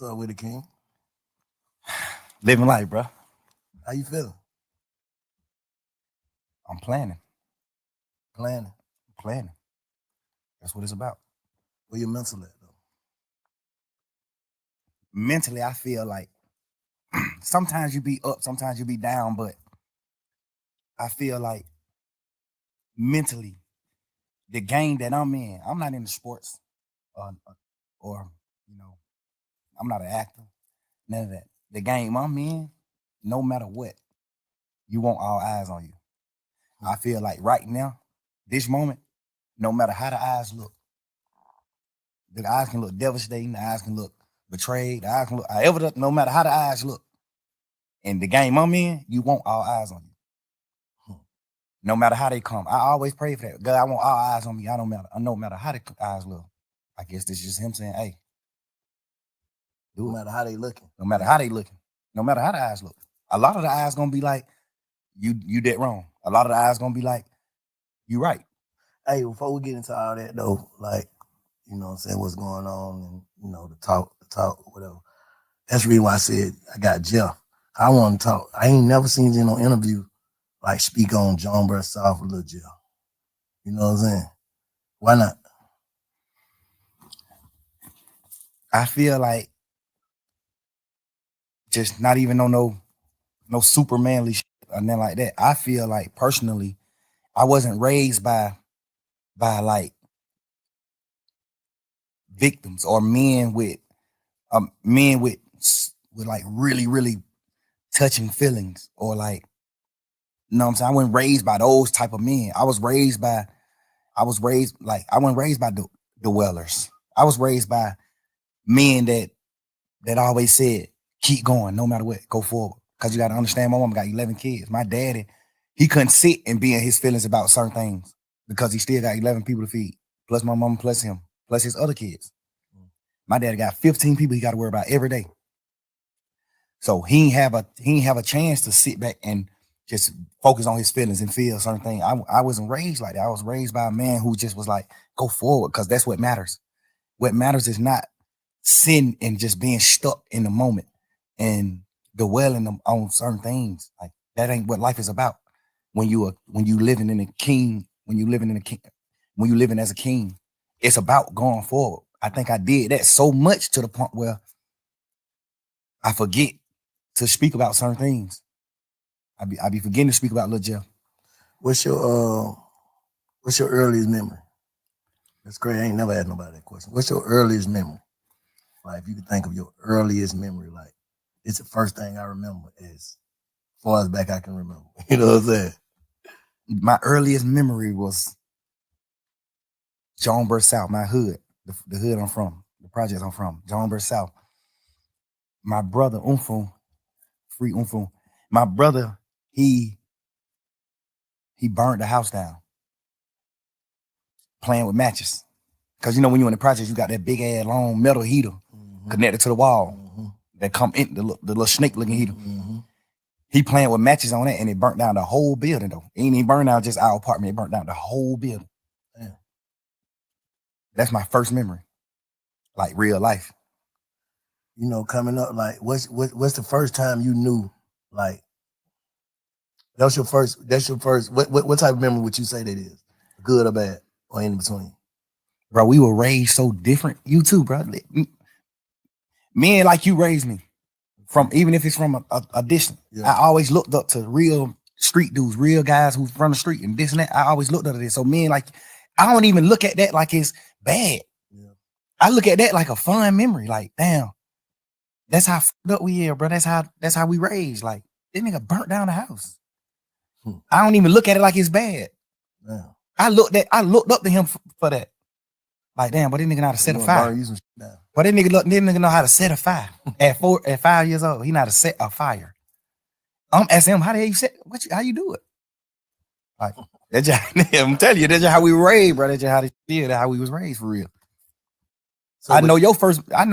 What's up with it, King? Living life, bro. How you feeling? I'm planning, Planning. planning. That's what it's about. Where your mental at, though? Mentally, I feel like sometimes you be up, sometimes you be down, but I feel like mentally, the game that I'm in, I'm not into sports, or, or you know, I'm not an actor, none of that. The game I'm in, no matter what, you want all eyes on you. I feel like right now, this moment, no matter how the eyes can look devastating, the eyes can look betrayed, the eyes can look however, no matter how the eyes look. In the game I'm in, you want all eyes on you. No matter how they come. I always pray for that. God, I want all eyes on me. I don't matter. No matter how the eyes look. I guess this is just him saying, hey, do No it. matter how they looking. No matter how they looking. No matter how the eyes look. A lot of the eyes gonna be like, you did wrong. A lot of the eyes gonna be like, you right. Hey, before we get into all that though, like, you know what I'm saying, what's going on and the talk, whatever. That's the reason why I said I got Jeff. I want to talk. I ain't never seen you in no interview like speak on John Burr South with Lil Jeff. You know what I'm saying? Why not? I feel like just not even on no super manly shit or nothing like that. I feel like personally, I wasn't raised by like victims or men with like really touching feelings or like, you know what I'm saying? I wasn't raised by those type of men. I wasn't raised by the Wellers. I was raised by men that always said, keep going, no matter what, go forward. Cause you gotta understand, my mom got 11 kids. My daddy, he couldn't sit and be in his feelings about certain things because he still got 11 people to feed, plus my mom, plus him, plus his other kids. My daddy got 15 people he got to worry about every day. So he ain't have a chance to sit back and just focus on his feelings and feel certain things. I wasn't raised like that. I was raised by a man who just was like, go forward, because that's what matters. What matters is not sin and just being stuck in the moment and dwelling on certain things. Like that ain't what life is about. When you living in a king, when you living as a king, it's about going forward. I think I did that so much to the point where I forget to speak about certain things. I be forgetting to speak about Lil Jeff. What's your uh what's your earliest memory? That's great. I ain't never had nobody that question. What's your earliest memory? Like if you could think of your earliest memory, like it's the first thing I remember as far as back I can remember. You know what I'm saying? My earliest memory was John Burr South, my hood, the hood I'm from, the project I'm from, John Burr South. My brother Umfu, free Umfu. My brother, he burned the house down playing with matches. Cause you know when you're in the project, you got that big ass long metal heater connected to the wall that come in the little snake looking heater. He playing with matches on it and it burnt down the whole building though. It ain't even burned down just our apartment, it burnt down the whole building. Damn. That's my first memory. Like real life. You know, coming up, like what's the first time you knew like that's your first what type of memory would you say that is? Good or bad? Or in between? Bro, we were raised so different. You too, bro. Men like you raised me. From even if it's from a distance. Yeah. I always looked up to real street dudes, real guys who's from the street and this and that. I always looked up to this. So men like, I don't even look at that like it's bad. Yeah. I look at that like a fun memory. Like, damn, that's how fucked up we are, bro. That's how we raised. Like, this nigga burnt down the house. I don't even look at it like it's bad. Damn. I looked up to him for that. Like, damn, but this nigga know how to set a fire. But this nigga know how to set a fire. At 5 years old, he know how to set a fire. I'm asking him, how the hell you set? How you do it? Like, that's just, I'm telling you, that's just how we were raised, bro. That's just how they feel. That's how we was raised for real. So I know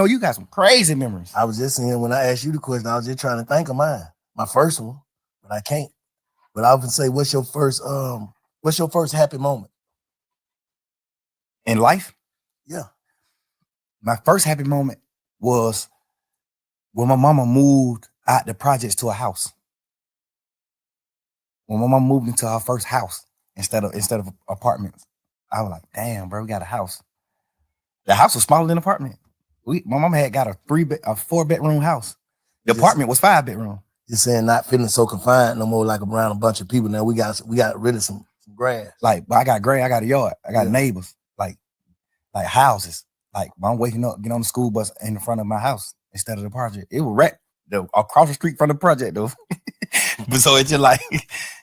you got some crazy memories. I was just saying when I asked you the question, I was just trying to think of mine. My first one, but I can't. But I would say, what's your first happy moment? In life? Yeah. My first happy moment was When my mama moved out the projects to a house. When my mama moved into her first house instead of apartments, I was like, damn, bro, we got a house. The house was smaller than the apartment. My mama had got a 4-bedroom house. The apartment was 5-bedroom. You're saying not feeling so confined no more, like around a bunch of people. Now we got rid of some grass. Like, I got grass, I got a yard, I got neighbors, like houses. Like, I'm waking up, get on the school bus in the front of my house instead of the project. It was right across the street from the project though. But so it's just like,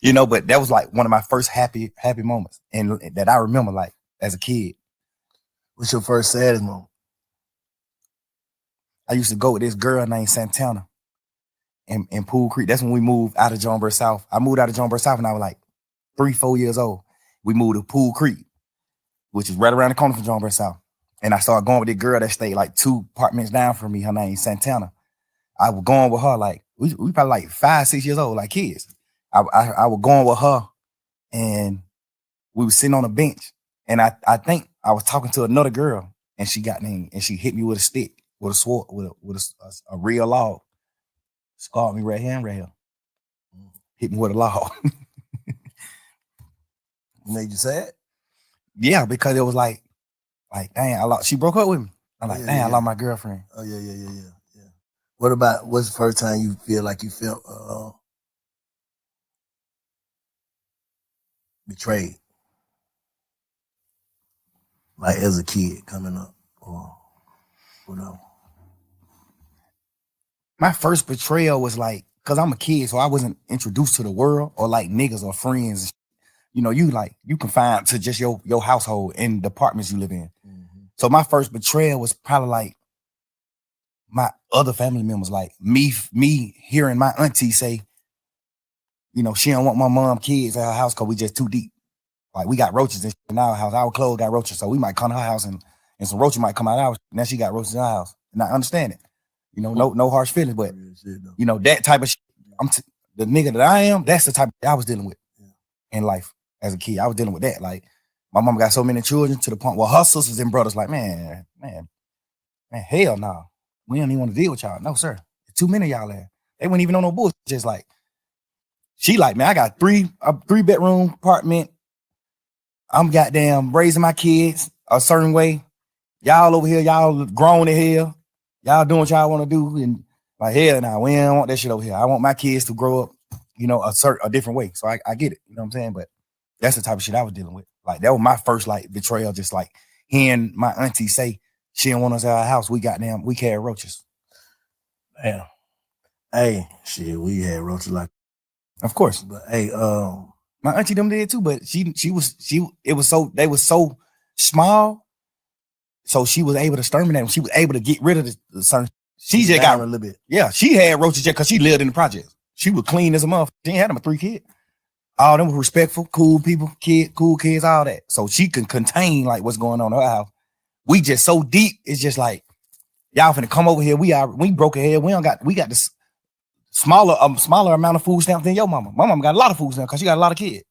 but that was like one of my first happy moments, and that I remember like as a kid. What's your first saddest moment? I used to go with this girl named Santana in Pool Creek. That's when we moved out of Jonesboro South. I moved out of Jonesboro South when I was like 3-4 years old. We moved to Pool Creek, which is right around the corner from Jonesboro South. And I started going with this girl that stayed like 2 apartments down from me. Her name Santana. I was going with her like, we probably like 5-6 years old, like kids. I was going with her, and we were sitting on a bench, and I think I was talking to another girl, and she got me, and she hit me with a stick, with a sword, with a real log. Scarred me right here and right here. Hit me with a log. Made you sad? Yeah, because it was like, dang, she broke up with me. I'm like, dang, I lost my girlfriend. Oh yeah. What's the first time you feel like you felt betrayed? Like as a kid coming up or whatever. My first betrayal was like, cause I'm a kid, so I wasn't introduced to the world or like niggas or friends. You confined to just your household and the apartments you live in. Mm-hmm. So my first betrayal was probably like my other family members, like me hearing my auntie say, she don't want my mom kids at her house because we just too deep. Like we got roaches in our house. Our clothes got roaches, so we might come to her house and some roaches might come out of ours. Now she got roaches in our house, and I understand it. No harsh feelings, but that type of shit. The nigga that I am. That's the type of shit I was dealing with in life as a kid. I was dealing with that. Like my mom got so many children to the point where her sisters and brothers like, man, hell no, we don't even want to deal with y'all. No sir, too many of y'all there. They weren't even on no bullshit. Just like she like, man, I got a 3-bedroom apartment. I'm goddamn raising my kids a certain way. Y'all over here, y'all grown in here. Y'all doing what y'all want to do. And like, hell nah, we don't want that shit over here. I want my kids to grow up, a different way. So I get it. You know what I'm saying? But that's the type of shit I was dealing with. Like, that was my first, like, betrayal. Just like hearing my auntie say she didn't want us at our house. We carry roaches. Damn. Hey, shit, we had roaches like. Of course. But hey, my auntie them did too, but they was so small, so she was able to exterminate them. She was able to get rid of the certain. She just got a little bit. Yeah, she had roaches just because she lived in the projects. She was clean as a motherfucker. She ain't had them 3 kids. All them were respectful, cool people, cool kids, all that. So she can contain like what's going on in her house. We just so deep. It's just like y'all finna come over here. We broke ahead. We got this smaller amount of food stamps than your mama. My mama got a lot of food stamps because she got a lot of kids.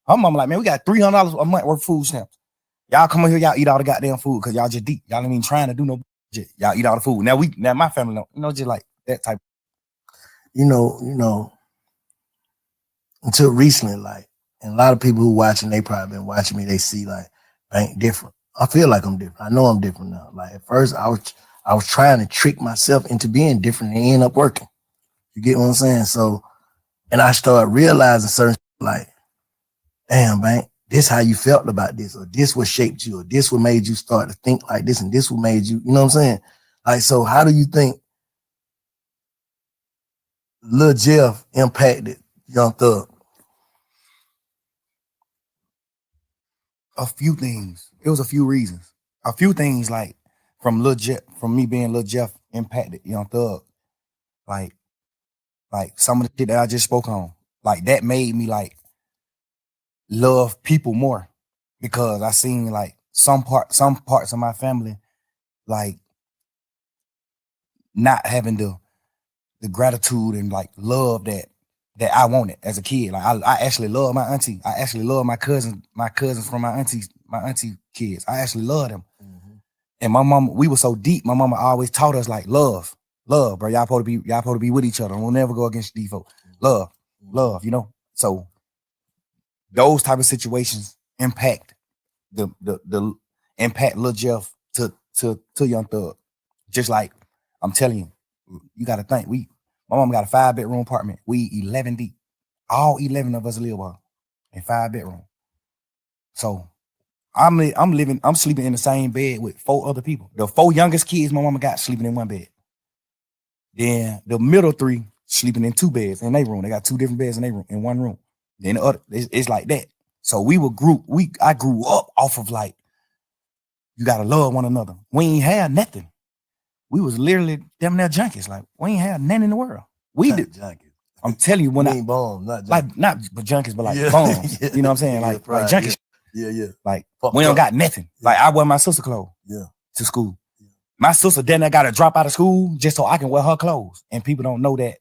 Her mama like, man, we got $300 a month worth of food stamps. Y'all come over here, y'all eat all the goddamn food because y'all just deep. Y'all ain't even trying to do no shit. Y'all eat all the food. Now my family don't, just like that type. Until recently, like, and a lot of people who watching, they probably been watching me, they see like, I ain't different. I feel like I'm different. I know I'm different now. Like at first I was trying to trick myself into being different and it ended up working. You get what I'm saying? So, and I started realizing certain like, damn, man, this how you felt about this, or this what shaped you, or this what made you start to think like this, and this what made you, you know what I'm saying? Like, so how do you think Lil Jeff impacted Young Thug? A few things. It was a few reasons. A few things like from me being Lil Jeff impacted Young Thug. Like some of the shit that I just spoke on. Like that made me like love people more because I seen like some parts of my family like not having the gratitude and like love that I wanted as a kid. Like I actually love my auntie. I actually love my cousins from my auntie kids. I actually love them. Mm-hmm. And my mama, we were so deep. My mama always taught us like love Love, bro. Y'all supposed to be with each other. We'll never go against these folks. Love, you know. So those type of situations impact the impact Lil Jeff to Young Thug. Just like I'm telling you gotta think. My mom got a 5-bedroom apartment. We 11 deep. All 11 of us live in 5-bedroom. So I'm sleeping in the same bed with 4 other people. The 4 youngest kids my mama got sleeping in one bed. Then the middle 3 sleeping in 2 beds in their room. They got 2 different beds in their room, in one room. Then the other, it's like that. So I grew up off of like, you gotta love one another. We ain't had nothing. We was literally damn near junkies. Like, we ain't had nothing in the world. We did junkies. I'm telling you, when I bomb, not junkies. Like not but junkies, but like bombs. Yeah. You know what I'm saying? Like junkies. Yeah. Like we don't got nothing. Yeah. Like I wear my sister clothes to school. Yeah. My sister then I gotta drop out of school just so I can wear her clothes. And people don't know that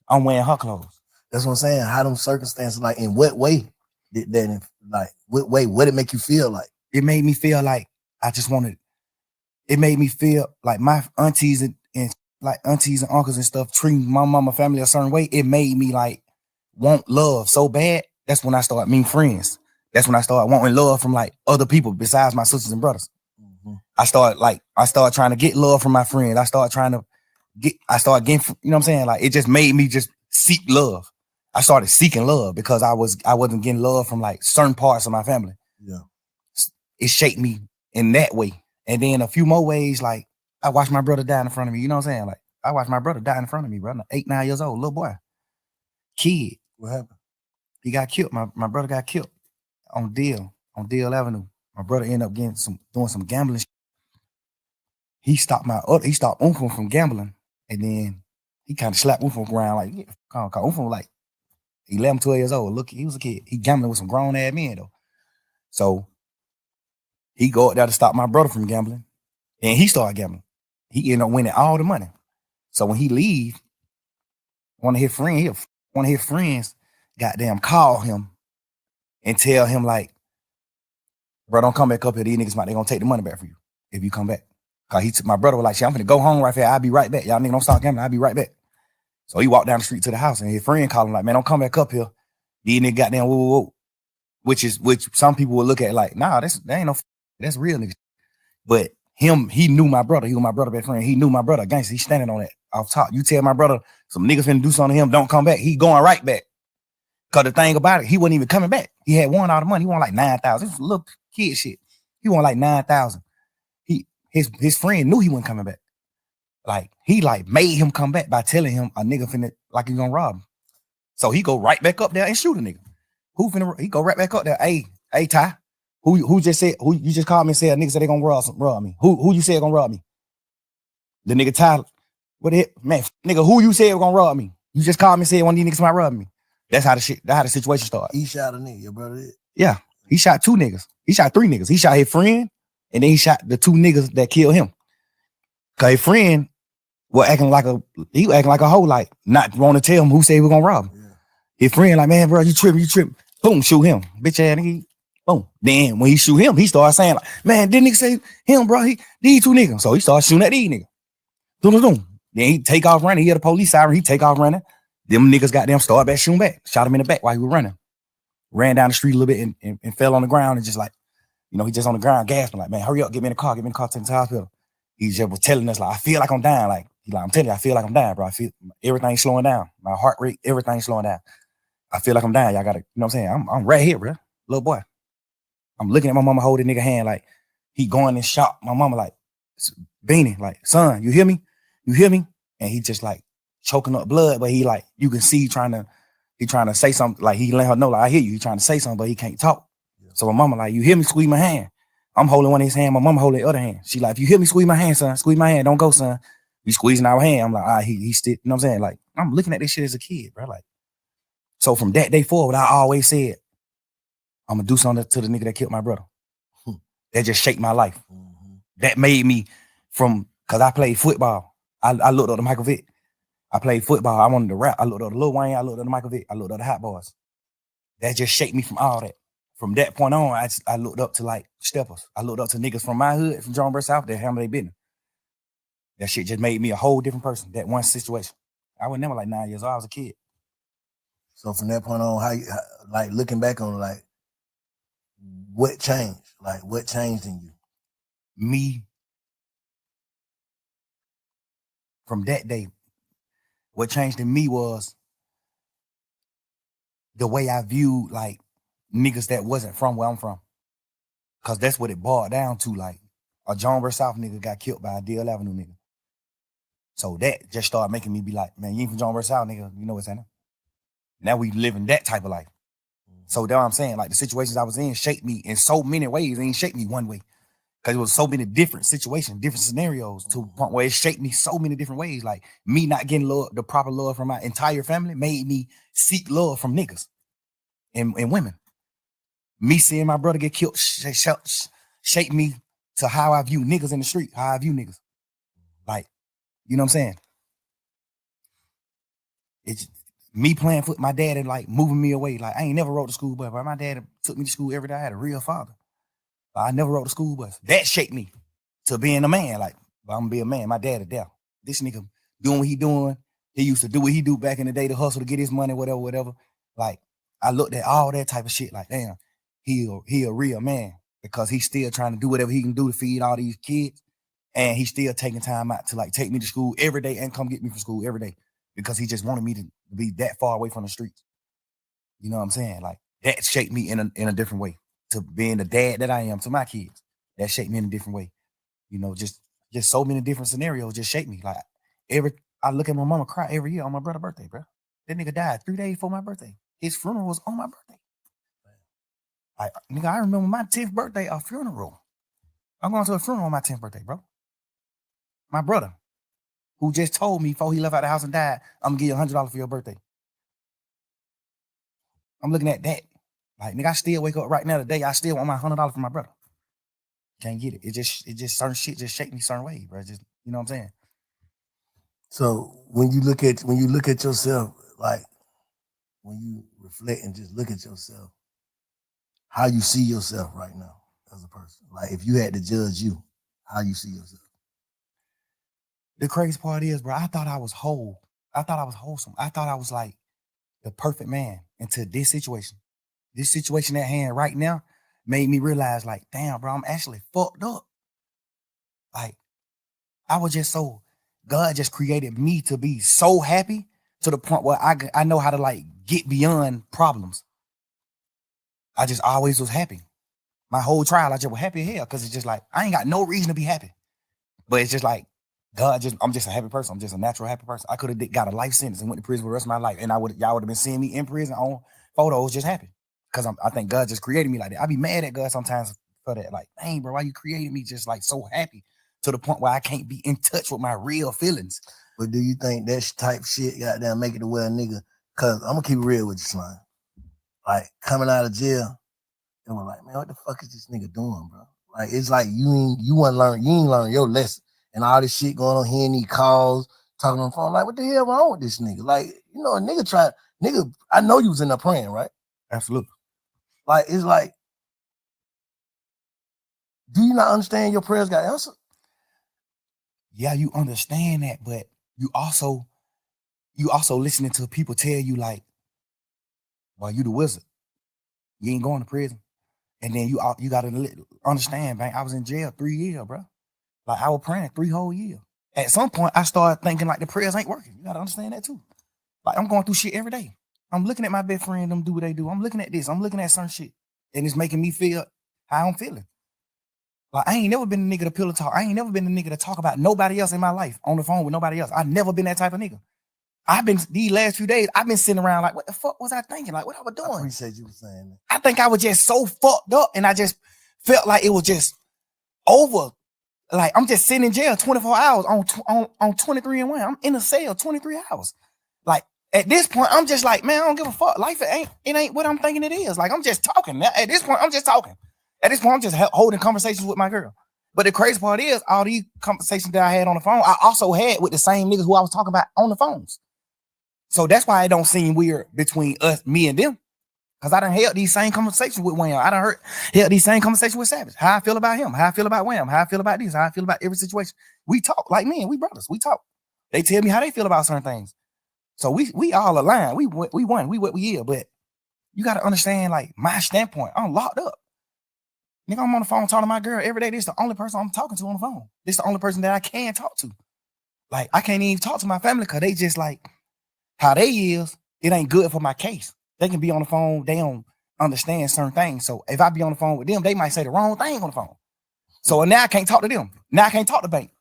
I'm wearing her clothes. That's what I'm saying. How them circumstances, like in what way did that, like what did it make you feel like? It made me feel like I just wanted. It made me feel like my aunties and like aunties and uncles and stuff treating my mama family a certain way. It made me like want love so bad. That's when I started meeting friends. That's when I started wanting love from like other people besides my sisters and brothers. Mm-hmm. I started trying to get love from my friends. I started getting, you know what I'm saying? Like it just made me just seek love. I started seeking love because I wasn't getting love from like certain parts of my family. Yeah. It shaped me in that way. And then a few more ways, like I watched my brother die in front of me. You know what I'm saying? Like I watched my brother die in front of me, bro. 8, 9 years old, little boy. Kid. What happened? He got killed. My brother got killed on Deal Avenue. My brother ended up doing some gambling. He stopped Uncle from gambling. And then he kind of slapped Uncle around like, yeah, Uncle was like 11, 12 years old. Look, he was a kid. He gambling with some grown ass men though. So he go out there to stop my brother from gambling. And he started gambling. He ended up winning all the money. So when he leave, one of his friends goddamn call him and tell him like, bro, don't come back up here. These niggas they gonna take the money back for you if you come back. Cause my brother was like, shit, I'm gonna go home right here. I'll be right back. Y'all niggas don't start gambling. I'll be right back. So he walked down the street to the house and his friend called him like, man, don't come back up here. These niggas goddamn whoa. Which some people will look at like, nah, that ain't no, that's real niggas. But he knew my brother. He was my brother best friend. He knew my brother. Gangster, he's standing on that off top. You tell my brother some niggas finna do something to him, don't come back. He going right back. Cause the thing about it, he wasn't even coming back. He had won all the money. He won like 9,000. This was little kid shit. He won like 9,000. His friend knew he wasn't coming back. Like he like made him come back by telling him a nigga finna like he gonna rob him. So he go right back up there and shoot a nigga. He go right back up there. Hey, Ty. Who you just called me and said niggas said they gonna rob me? Who you said gonna rob me? The nigga Tyler. What the heck? Man, nigga, who you said gonna rob me? You just called me and said one of these niggas might rob me. That's how the situation started. He shot a nigga, your brother did? Yeah. He shot 2 niggas. He shot 3 niggas. He shot his friend, and then he shot the 2 niggas that killed him. Cause his friend was acting like a hoe, like not want to tell him who said he was gonna rob him. Yeah. His friend like, man, bro, you tripping. Boom, shoot him. Bitch ass nigga. Boom. Then when he shoot him, he started saying like, man, didn't nigga say him, bro? These 2 niggas. So he started shooting at these niggas. Doom. Then he take off running. He had a police siren. He take off running. Them niggas got them started back shooting back. Shot him in the back while he was running. Ran down the street a little bit and fell on the ground and just like, you know, he just on the ground gasping like, man, hurry up, get me in the car, take me to the hospital. He just was telling us like, I feel like I'm dying. Like, I'm telling you, I feel like I'm dying, bro. I feel everything's slowing down. My heart rate, everything's slowing down. I feel like I'm dying. Y'all gotta, you know what I'm saying? I'm right here, bro. Little boy. I'm looking at my mama holding nigga hand like he going in shock. My mama like, Beanie, like, son, you hear me? You hear me? And he just like choking up blood, but he like, you can see he trying to say something, like he let her know, like, I hear you. He trying to say something, but he can't talk. Yeah. So my mama like, you hear me? Squeeze my hand. I'm holding one of his hand. My mama holding the other hand. She like, if you hear me, squeeze my hand, son. Squeeze my hand. Don't go, son. We squeezing our hand. I'm like, he still, you know what I'm saying? Like, I'm looking at this shit as a kid, bro. Like, so from that day forward, I always said, I'm gonna do something to the nigga that killed my brother. That just shaped my life. Mm-hmm. That made me cause I played football. I looked up to Michael Vick. I played football. I wanted to rap. I looked up to Lil Wayne. I looked up to Michael Vick. I looked up to Hot Boys. That just shaped me from all that. From that point on, I looked up to like steppers. I looked up to niggas from my hood, from John South, that handle their business. That shit just made me a whole different person. That one situation. I was never like 9 years old. I was a kid. So from that point on, like looking back on, like, what changed? Like, what changed in you? Me, from that day, what changed in me was the way I viewed like niggas that wasn't from where I'm from. Cause that's what it boiled down to. Like a John vs. South nigga got killed by a DL Avenue nigga. So that just started making me be like, man, you ain't from John vs. South, nigga. You know what's happening? Now we living that type of life. So that's what I'm saying. Like the situations I was in shaped me in so many ways. It ain't shaped me one way. Because it was so many different situations, different scenarios to a point where it shaped me so many different ways. Like me not getting love, the proper love from my entire family made me seek love from niggas and women. Me seeing my brother get killed shaped me to how I view niggas in the street, how I view niggas. Like, you know what I'm saying? It's me playing foot, my dad and like moving me away. Like I ain't never rode the school bus, but my dad took me to school every day. I had a real father. I never rode the school bus. That shaped me to being a man. Like, I'm gonna be a man. My dad is there. This nigga doing what he doing. He used to do what he do back in the day to hustle to get his money, whatever. Like, I looked at all that type of shit. Like, damn, he a real man because he's still trying to do whatever he can do to feed all these kids, and he's still taking time out to like take me to school every day and come get me from school every day because he just wanted me to be that far away from the streets. You know what I'm saying? Like, that shaped me in a different way. To being the dad that I am to my kids, that shaped me in a different way. You know, just so many different scenarios just shaped me. Like I look at my mama cry every year on my brother's birthday, bro. That nigga died 3 days before my birthday. His funeral was on my birthday. Like, nigga, I remember my 10th birthday, a funeral. I'm going to a funeral on my 10th birthday, bro. My brother, who just told me before he left out the house and died, I'm gonna give you $100 for your birthday. I'm looking at that. Like, nigga, I still wake up right now today. I still want my $100 from my brother. Can't get it. It just certain shit just shake me certain ways, bro. Just, you know what I'm saying? So when you look at yourself, like when you reflect and just look at yourself, how you see yourself right now as a person. Like if you had to judge you, how you see yourself. The crazy part is, bro, I thought I was whole. I thought I was wholesome. I thought I was like the perfect man into this situation. This situation at hand right now made me realize, like, damn, bro, I'm actually fucked up. Like, I was just so, God just created me to be so happy to the point where I know how to like get beyond problems. I just always was happy. My whole trial, I just was happy as hell because it's just like, I ain't got no reason to be happy. But it's just like, I'm just a happy person. I'm just a natural happy person. I could have got a life sentence and went to prison for the rest of my life. And y'all would have been seeing me in prison on photos just happy. Because I think God just created me like that. I be mad at God sometimes for that. Like, dang, bro, why you created me just like so happy to the point where I can't be in touch with my real feelings? But do you think that type shit goddamn make it to where a nigga, cause I'm gonna keep it real with you, Slime. Like coming out of jail, and we're like, man, what the fuck is this nigga doing, bro? Like it's like you ain't learn your lesson. And all this shit going on, hearing these calls, talking on the phone, like, what the hell wrong with this nigga? Like, you know, a nigga, I know you was in there praying, right? Absolutely. Like, it's like, do you not understand your prayers got answered? Yeah, you understand that, but you also listening to people tell you like, well, you the wizard. You ain't going to prison. And then you gotta understand, man, I was in jail 3 years, bro. Like I was praying 3 whole years. At some point, I started thinking like the prayers ain't working. You gotta understand that too. Like I'm going through shit every day. I'm looking at my best friend, them do what they do. I'm looking at this. I'm looking at certain shit. And it's making me feel how I'm feeling. Like I ain't never been a nigga to pillow talk. I ain't never been a nigga to talk about nobody else in my life on the phone with nobody else. I've never been that type of nigga. I've been, these last few days, I've been sitting around like, what the fuck was I thinking? Like, what I was doing? I appreciate you saying that. I think I was just so fucked up and I just felt like it was just over. Like I'm just sitting in jail 24 hours on 23 and 1. I'm in a cell 23 hours. Like at this point, I'm just like, man, I don't give a fuck. Life it ain't what I'm thinking it is. Like I'm just talking. At this point, I'm just talking. At this point, I'm just holding conversations with my girl. But the crazy part is, all these conversations that I had on the phone, I also had with the same niggas who I was talking about on the phones. So that's why it don't seem weird between us, me and them. Cause I done held these same conversations with Wham. I done held these same conversations with Savage. How I feel about him, how I feel about Wham, how I feel about this, how I feel about every situation. We talk like men, we brothers, we talk. They tell me how they feel about certain things. So we all align. We won. We what we are. But you got to understand, like, my standpoint. I'm locked up. Nigga, I'm on the phone talking to my girl every day. This is the only person I'm talking to on the phone. This is the only person that I can talk to. Like, I can't even talk to my family because they just like how they is. It ain't good for my case. They can be on the phone. They don't understand certain things. So if I be on the phone with them, they might say the wrong thing on the phone. So now I can't talk to them. Now I can't talk to Bank.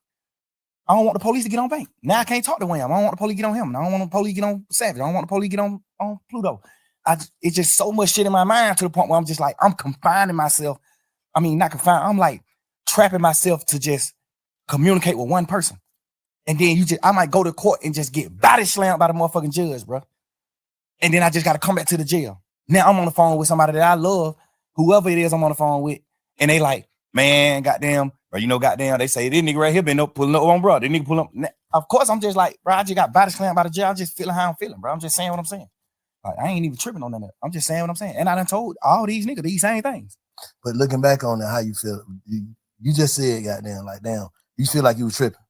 I don't want the police to get on Bank. Now I can't talk to Wham. I don't want the police to get on him. I don't want the police to get on Savage. I don't want the police to get on Pluto. It's just so much shit in my mind to the point where I'm just like, I'm confining myself. I mean, not confined. I'm like trapping myself to just communicate with one person. And then I might go to court and just get body slammed by the motherfucking judge, bro. And then I just got to come back to the jail. Now I'm on the phone with somebody that I love, whoever it is I'm on the phone with. And they like, man, goddamn, or goddamn, they say, this nigga right here been pulling up on bro. This nigga pull up. Of course, I'm just like, bro, I just got body slammed by the jail. I'm just feeling how I'm feeling, bro. I'm just saying what I'm saying. Like, I ain't even tripping on that. I'm just saying what I'm saying. And I done told all these niggas these same things. But looking back on it, how you feel? You just said, goddamn, like, damn, you feel like you was tripping.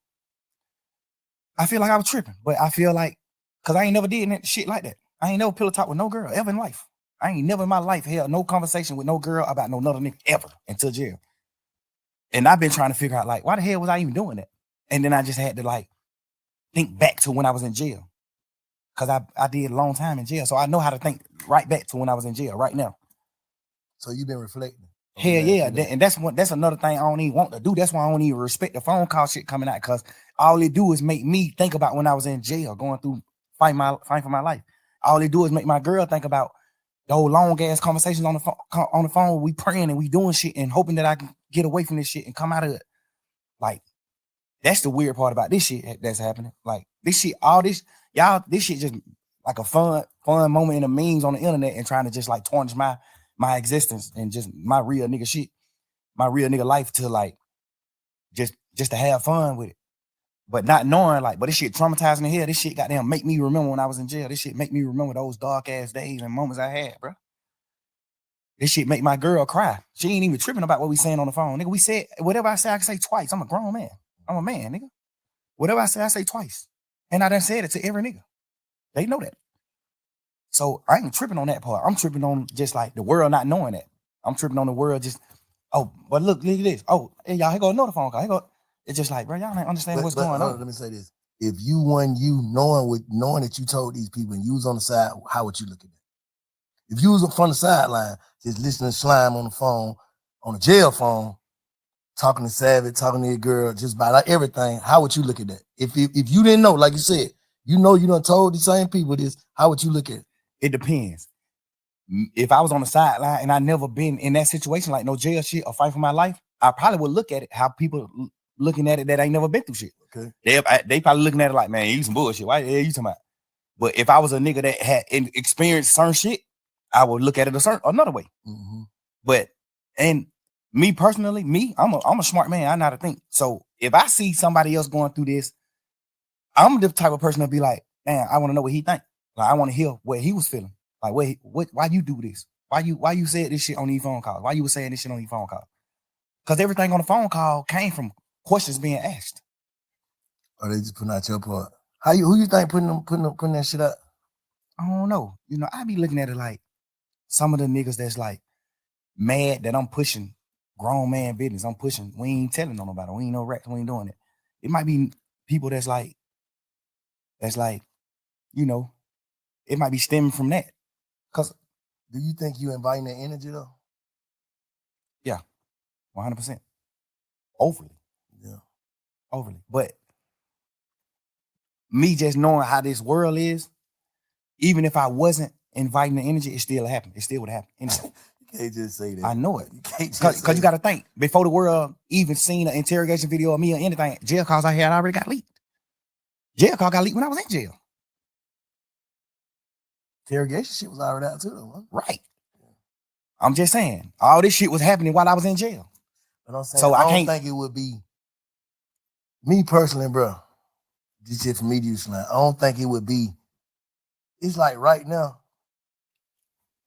I feel like I was tripping, but I feel like, because I ain't never did shit like that. I ain't never pillow talk with no girl ever in life. I ain't never in my life held no conversation with no girl about no another nigga ever until jail. And I've been trying to figure out, like, why the hell was I even doing that? And then I just had to, like, think back to when I was in jail. Because I did a long time in jail. So I know how to think right back to when I was in jail right now. So you've been reflecting. Hell yeah. And that's another thing I don't even want to do. That's why I don't even respect the phone call shit coming out. Because all it do is make me think about when I was in jail, going through fighting for my life. All it do is make my girl think about those long ass conversations on the phone. We praying and we doing shit and hoping that I can get away from this shit and come out of it. Like, that's the weird part about this shit that's happening. Like, this shit, all this, y'all, this shit just like a fun moment in the memes on the internet and trying to just like tarnish my existence and just my real nigga shit, my real nigga life to like just to have fun with it. But not knowing, like, but this shit traumatizing the hell. This shit goddamn make me remember when I was in jail. This shit make me remember those dark ass days and moments I had, bro. This shit make my girl cry. She ain't even tripping about what we saying on the phone. Nigga, we said, whatever I say, I can say twice. I'm a grown man. I'm a man, nigga. Whatever I say twice. And I done said it to every nigga. They know that. So I ain't tripping on that part. I'm tripping on just like the world not knowing that. I'm tripping on the world just, oh, but look at this. Oh, hey, y'all, here go another phone call. Here go. It's just like, bro, y'all ain't understand what's going on. Let me say this. If you knowing that you told these people and you was on the side, how would you look at that? If you was from the sideline, just listening to Slime on the phone, on the jail phone, talking to Savage, talking to your girl, just about like everything, how would you look at that? If you didn't know, like you said, you done told the same people this, how would you look at it? It depends. If I was on the sideline and I never been in that situation, like no jail shit or fight for my life, I probably would look at it how people looking at it that ain't never been through shit. Okay. They probably looking at it like, man, you some bullshit. Why the hell you talking about? But if I was a nigga that had experienced certain shit, I would look at it another way. Mm-hmm. But and me personally, I'm a smart man. I know how to think. So if I see somebody else going through this, I'm the type of person to be like, man, I want to know what he think. Like, I want to hear what he was feeling. Like, why you do this? Why you said this shit on these phone calls? Why you was saying this shit on these phone calls? Because everything on the phone call came from questions being asked. Or they just putting out your part. Who you think putting that shit out? I don't know. I be looking at it like some of the niggas that's like mad that I'm pushing grown man business. I'm pushing. We ain't telling on nobody. We ain't no rats. We ain't doing it. It might be people that's like, it might be stemming from that. Cause do you think you inviting that energy though? Yeah, 100%. Overly. Yeah. Overly. But me just knowing how this world is, even if I wasn't inviting the energy, it still happened. It still would happen. Anyway. You can't just say that. I know it. You can't just Because you got to think, before the world even seen an interrogation video of me or anything, jail calls I had already got leaked. Jail call got leaked when I was in jail. Interrogation shit was already out too, though. Huh? Right. I'm just saying, all this shit was happening while I was in jail. But I'm saying, so I don't think it would be, me personally, bro, this shit for me to use. I don't think it would be, it's like right now,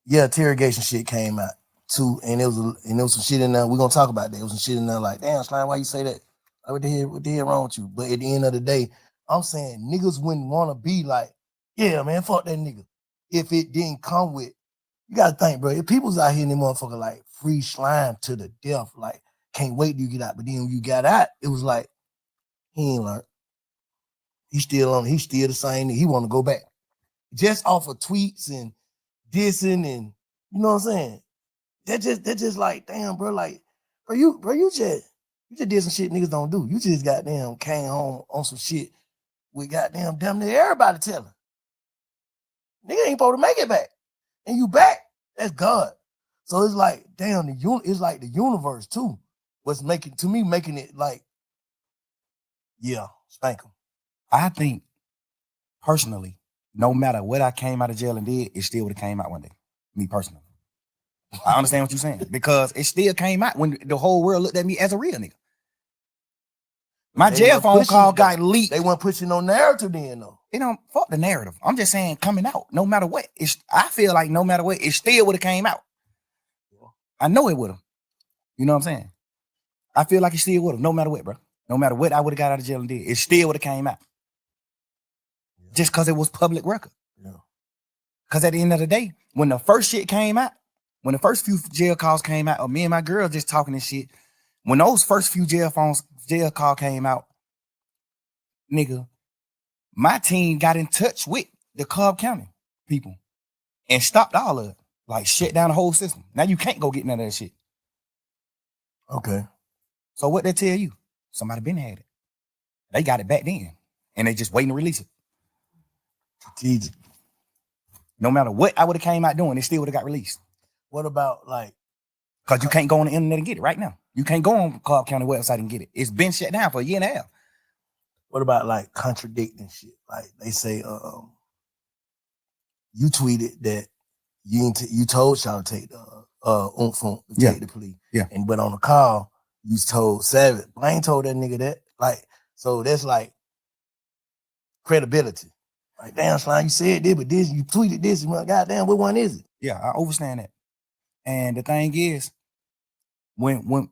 Yeah, interrogation shit came out too, and it was some shit in there. We're gonna talk about that. It was some shit in there like, damn, Slime, why you say that? Like, what the hell wrong with you? But at the end of the day, I'm saying niggas wouldn't want to be like, yeah, man, fuck that nigga. If it didn't come with, you gotta think, bro. If people's out here in the motherfucker like free Slime to the death, like can't wait till you get out. But then when you got out, it was like he ain't learned. He's still the same. He want to go back just off of tweets and dissing and you know what I'm saying. That just like damn, bro. Like, you just did some shit niggas don't do. You just goddamn came home on some shit with goddamn damn near everybody telling. Nigga ain't supposed to make it back, and you back. That's God. So it's like damn, it's like the universe too. What's making it like, yeah, spank him. I think personally, no matter what I came out of jail and did, it still would have came out one day. Me personally. I understand what you're saying because it still came out when the whole world looked at me as a real nigga. My jail phone call got leaked. They weren't pushing no narrative then though. You know, fuck the narrative. I'm just saying coming out, no matter what. I feel like no matter what, it still would have came out. I know it would have. You know what I'm saying? I feel like it still would have, no matter what, bro. No matter what I would have got out of jail and did, it still would have came out. Yeah. Just because it was public record. Yeah. Because at the end of the day, when the first shit came out, when the first few jail calls came out, or me and my girl just talking this shit, when those first few jail call came out, nigga, my team got in touch with the Cobb County people and stopped all of it. Like shut down the whole system. Now you can't go get none of that shit. Okay. So what they tell you? Somebody been had it. They got it back then. And they just waiting to release it. Strategic. No matter what I would have came out doing, it still would have got released. What about like? Because you can't go on the internet and get it right now. You can't go on Cobb County website and get it. It's been shut down for a year and a half. What about like contradicting shit? Like they say, you tweeted that you told y'all to take the take the plea. Yeah. But on the call, you told Savage. I ain't told that nigga that. Like, so that's like credibility. Like, damn, Slime, you said this, but this, you tweeted this. Goddamn, what one is it? Yeah, I understand that. And the thing is, when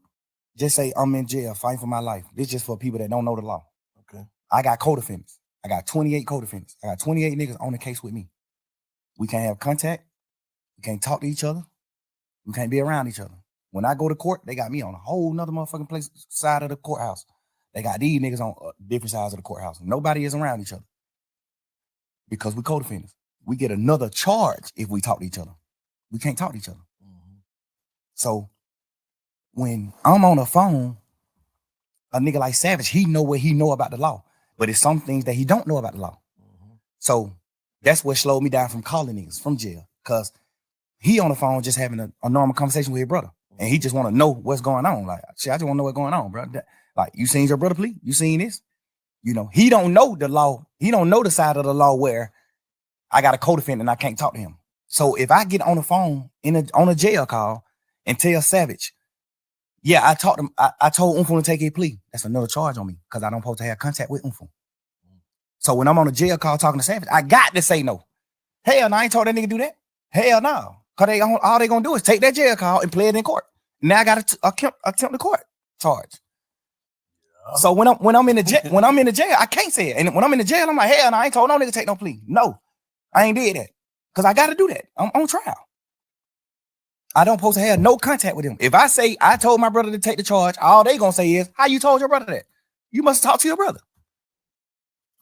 just say I'm in jail fighting for my life. This just for people that don't know the law. Okay. I got co-defendants. I got 28 co-defendants. I got 28 niggas on the case with me. We can't have contact. We can't talk to each other. We can't be around each other. When I go to court, they got me on a whole nother motherfucking side of the courthouse. They got these niggas on different sides of the courthouse. Nobody is around each other because we co-defendants. We get another charge if we talk to each other. We can't talk to each other. Mm-hmm. So when I'm on the phone, a nigga like Savage, he know what he know about the law, but it's some things that he don't know about the law. Mm-hmm. So that's what slowed me down from calling niggas from jail, because he on the phone just having a normal conversation with his brother, and he just want to know what's going on. Like, shit, I just want to know what's going on, bro. Like, you seen your brother plea? You seen this? You know, he don't know the law. He don't know the side of the law where I got a co-defendant and I can't talk to him. So if I get on the phone on a jail call and tell Savage, yeah, I told Umfo to take a plea, that's another charge on me because I don't supposed to have contact with Umfo. So when I'm on a jail call talking to Savage, I got to say no. Hell no, I ain't told that nigga do that. Hell no. Because all they gonna do is take that jail call and play it in court. Now I got to attempt the court charge. Yeah. So when I'm in the jail, I can't say it. And when I'm in the jail, I'm like, hell no, I ain't told no nigga take no plea. No, I ain't did that. Because I got to do that. I'm on trial. I don't supposed to have no contact with him. If I say I told my brother to take the charge, all they gonna say is, how you told your brother that? You must talk to your brother.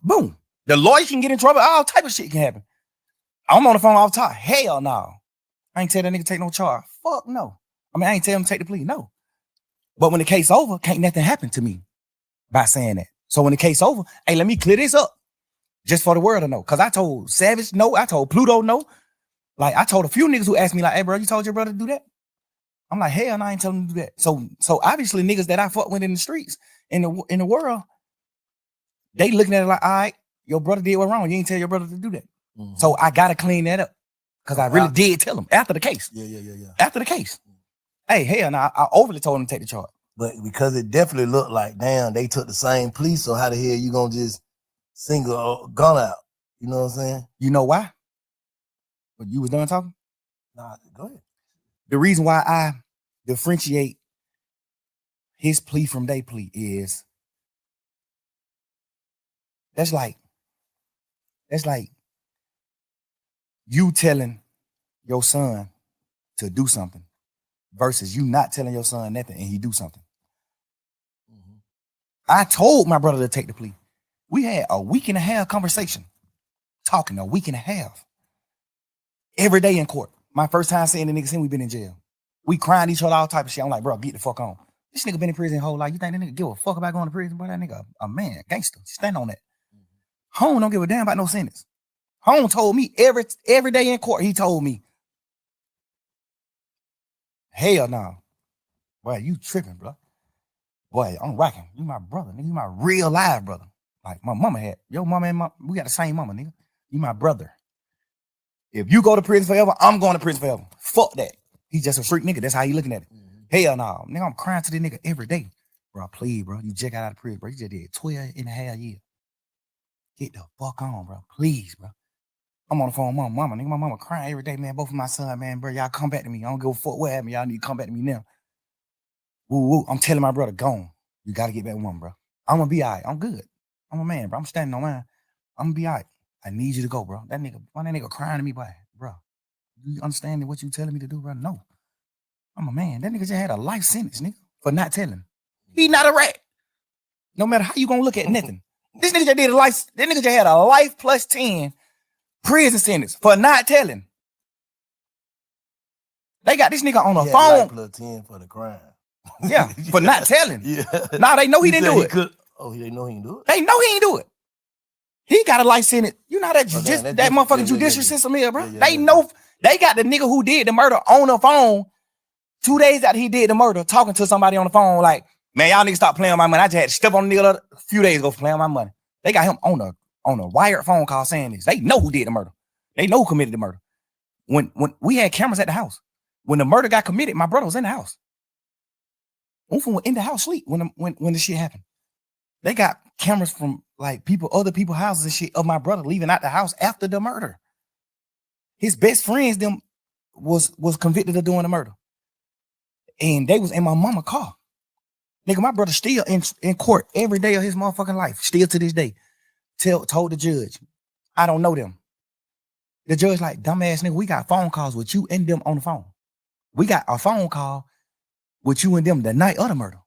Boom. The lawyer can get in trouble. All type of shit can happen. I'm on the phone all the time. Hell no. I ain't tell that nigga take no charge. Fuck no. I mean, I ain't tell him to take the plea. No. But when the case over, can't nothing happen to me by saying that. So when the case over, hey, let me clear this up just for the world to know. Because I told Savage no. I told Pluto no. Like, I told a few niggas who asked me, like, hey, bro, you told your brother to do that? I'm like, hell no, I ain't telling him to do that. So obviously niggas that I fuck with in the streets, in the world, they looking at it like, all right, your brother did what wrong. You ain't tell your brother to do that. Mm-hmm. So I got to clean that up. Because I really did tell him after the case. Yeah. After the case. Hey, hell no, I overly told him to take the charge. But because it definitely looked like, damn, they took the same plea, so how the hell you gonna just single Gunna out? You know what I'm saying? You know why? But you was done talking? Nah, go ahead. The reason why I differentiate his plea from their plea is that's like you telling your son to do something versus you not telling your son nothing and he do something. Mm-hmm. I told my brother to take the plea. We had a week and a half conversation, talking a week and a half. Every day in court. My first time seeing the nigga since we been in jail. We crying each other, all type of shit. I'm like, bro, get the fuck on. This nigga been in prison his whole life. You think that nigga give a fuck about going to prison? Boy, that nigga a man, gangster. Stand on that. Home don't give a damn about no sentence. Home told me every day in court, he told me, hell no. Boy, you tripping, bro. Boy, I'm rocking. You my brother, nigga. You my real live brother. Like my mama had. Your mama and we got the same mama, nigga. You my brother. If you go to prison forever, I'm going to prison forever. Fuck that. He's just a freak nigga. That's how he looking at it. Hell no. Nigga, I'm crying to this nigga every day. Bro, please, bro. You just got out of prison, bro. You just did 12 and a half years. Get the fuck on, bro. Please, bro. I'm on the phone with my mama. Nigga, my mama crying every day, man. Both of my son, man, bro. Y'all come back to me. I don't give a fuck what happened. Y'all need to come back to me now. Woo, woo. I'm telling my brother, gone. You got to get back with him, bro. I'm going to be all right. I'm good. I'm a man, bro. I'm standing on mine. I'm going to be all right. I need you to go, bro. That nigga crying to me, boy. Bro, you understand what you telling me to do, bro? No. I'm a man. That nigga just had a life sentence, nigga, for not telling. He not a rat. No matter how you gonna look at nothing. This nigga just did a life. That nigga just had a life plus 10 prison sentence for not telling. They got this nigga on the phone. Life plus 10 for the crime. Yeah, for not telling. Yeah. Nah, they know he didn't do it. They know he didn't do it? They know he ain't do it. He got a life sentence. You know that that motherfucking judicial system here, bro. They know they got the nigga who did the murder on the phone 2 days after he did the murder, talking to somebody on the phone like, man, y'all niggas stop playing on my money. I just had to step on the nigga a few days ago for playing on my money. They got him on a wired phone call saying this. They know who did the murder. They know who committed the murder. When we had cameras at the house, when the murder got committed, my brother was in the house. Unfun was in the house sleep when the shit happened. They got cameras from like other people's houses and shit of my brother leaving out the house after the murder. His best friends them was convicted of doing the murder. And they was in my mama car. Nigga, my brother still in court every day of his motherfucking life. Still to this day. Told the judge, I don't know them. The judge like, dumbass nigga, we got phone calls with you and them on the phone. We got a phone call with you and them the night of the murder.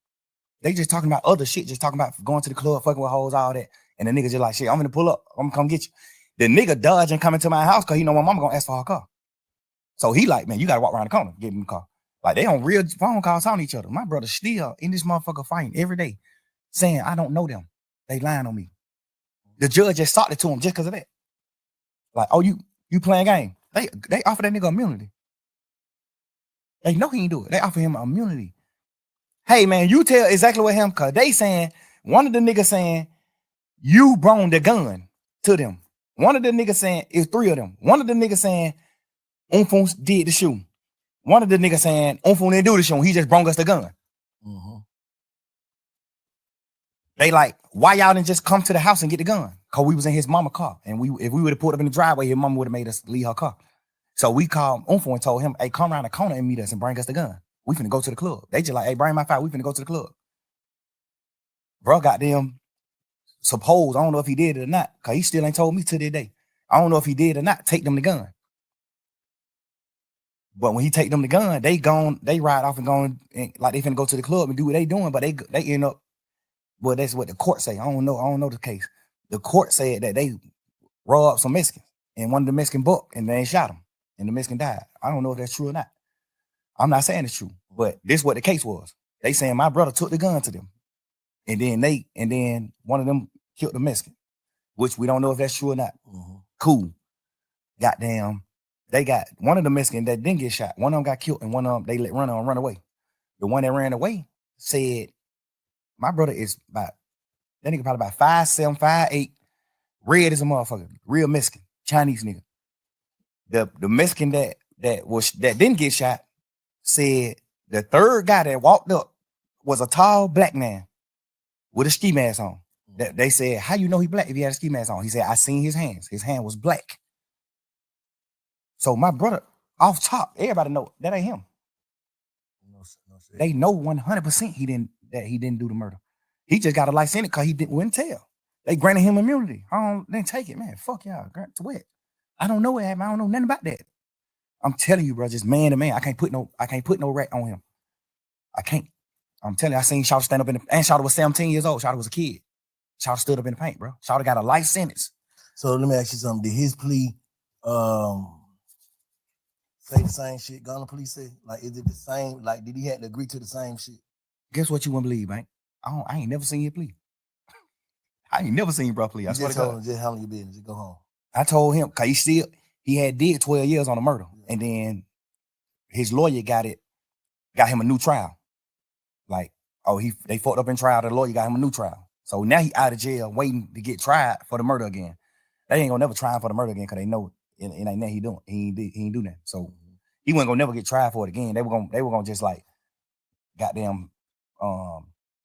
They just talking about other shit, just talking about going to the club, fucking with hoes, all that. And the nigga just like, shit, I'm gonna pull up. I'm gonna come get you. The nigga dodging coming to my house because he know my mama gonna ask for her car. So he like, man, you gotta walk around the corner, get in the car. Like they on real phone calls on each other. My brother still in this motherfucker fighting every day, saying, I don't know them. They lying on me. The judge just sought it to him just because of that. Like, oh, you playing game. They offer that nigga immunity. They know he ain't do it. They offer him immunity. Hey, man, you tell exactly what him, because they saying, one of the niggas saying, you brought the gun to them. One of the niggas saying, it's 3 of them. One of the niggas saying, Unfun did the shooting. One of the niggas saying, Unfun didn't do the shooting. He just brought us the gun. Mm-hmm. They like, why y'all didn't just come to the house and get the gun? Because we was in his mama car. And if we would have pulled up in the driveway, his mama would have made us leave her car. So we called Unfun and told him, hey, come around the corner and meet us and bring us the gun. We finna go to the club. They just like, hey, bring my file. We finna go to the club. Bro, goddamn, suppose, I don't know if he did it or not, because he still ain't told me to this day. I don't know if he did or not, take them the gun. But when he take them the gun, they ride off and gone, and like they finna go to the club and do what they doing, but they end up, well, that's what the court say. I don't know the case. The court said that they robbed some Mexicans, and one of the Mexican booked, and they shot him, and the Mexican died. I don't know if that's true or not. I'm not saying it's true, but this is what the case was. They saying my brother took the gun to them, and then one of them killed the Mexican, which we don't know if that's true or not. Mm-hmm. Cool. Goddamn, they got one of the Mexican that didn't get shot. One of them got killed, and one of them they let run away. The one that ran away said, my brother is that nigga probably about 5'7", 5'8", red as a motherfucker, real Mexican, Chinese nigga. The Mexican that didn't get shot said the third guy that walked up was a tall black man with a ski mask on. That they said, how you know he black if he had a ski mask on? He said, I seen his hands. His hand was black. So my brother, Off top, everybody know that ain't him. No shit. They know 100% he didn't do the murder. He just got a life sentence because wouldn't tell. They granted him immunity. Then take it, man. Fuck y'all. Grant to what? I don't know what happened. I don't know nothing about that. I'm telling you, bro, just man to man. I can't put no rat on him. I can't. I'm telling you, I seen Shawty stand up and Shawty was 17 years old. Shawty was a kid. Shawty stood up in the paint, bro. Shawty got a life sentence. So let me ask you something. Did his plea say the same shit Gunna plea said? Like, is it the same? Like, did he have to agree to the same shit? Guess what you wouldn't believe, man? I ain't never seen your plea. I ain't never seen bro plea. I swear to God. Just handle your business. Just go home. I told him, cause he had did 12 years on the murder. Yeah. And then his lawyer got him a new trial. Like, they fucked up in trial, the lawyer got him a new trial. So now he out of jail waiting to get tried for the murder again. They ain't gonna never try him for the murder again because they know it ain't nothing he doing. He ain't do that. So he wasn't gonna never get tried for it again. They were gonna just like goddamn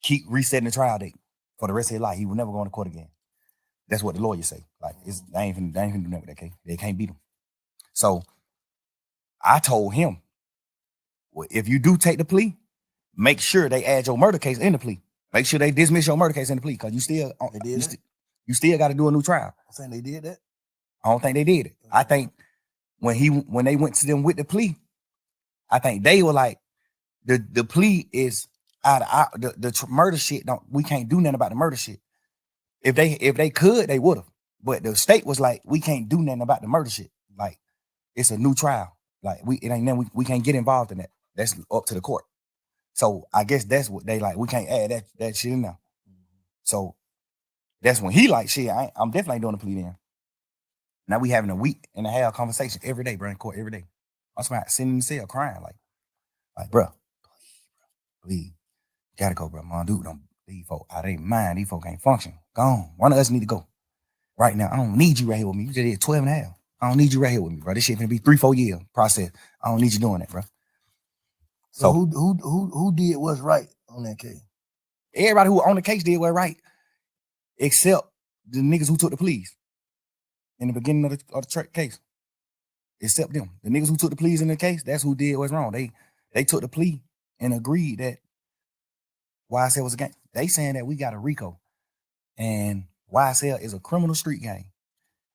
keep resetting the trial date for the rest of his life. He would never go to court again. That's what the lawyers say. Like, they ain't finna do nothing with that case. They can't beat him. So I told him, well, if you do take the plea, make sure they add your murder case in the plea. Make sure they dismiss your murder case in the plea, because you still got to do a new trial. I'm saying they did that. I don't think they did it. I think when they went to them with the plea, I think they were like, the plea is out of the murder shit. We can't do nothing about the murder shit. If they could, they would have. But the state was like, we can't do nothing about the murder shit. Like, it's a new trial. Like, it ain't nothing, we can't get involved in that. That's up to the court. So I guess that's what they like. We can't add that shit in there. So that's when he like, shit, I'm definitely doing the plea then. Now we having a week and a half conversation every day, bro, in court every day. I'm sitting in the cell crying like, bro, please, gotta go, bro. Mom, dude, don't leave folk out of their mind. These folk can't function. Go on. One of us need to go right now. I don't need you right here with me. You just did 12 and a half. I don't need you right here with me, bro. This shit gonna be 3-4 years process. I don't need you doing that, bro. So who did what's right on that case? Everybody who on the case did what's right, except the niggas who took the pleas in the beginning of the case. Except them. The niggas who took the pleas in the case, that's who did what's wrong. They took the plea and agreed that YSL was a gang. They saying that we got a RICO and YSL is a criminal street gang.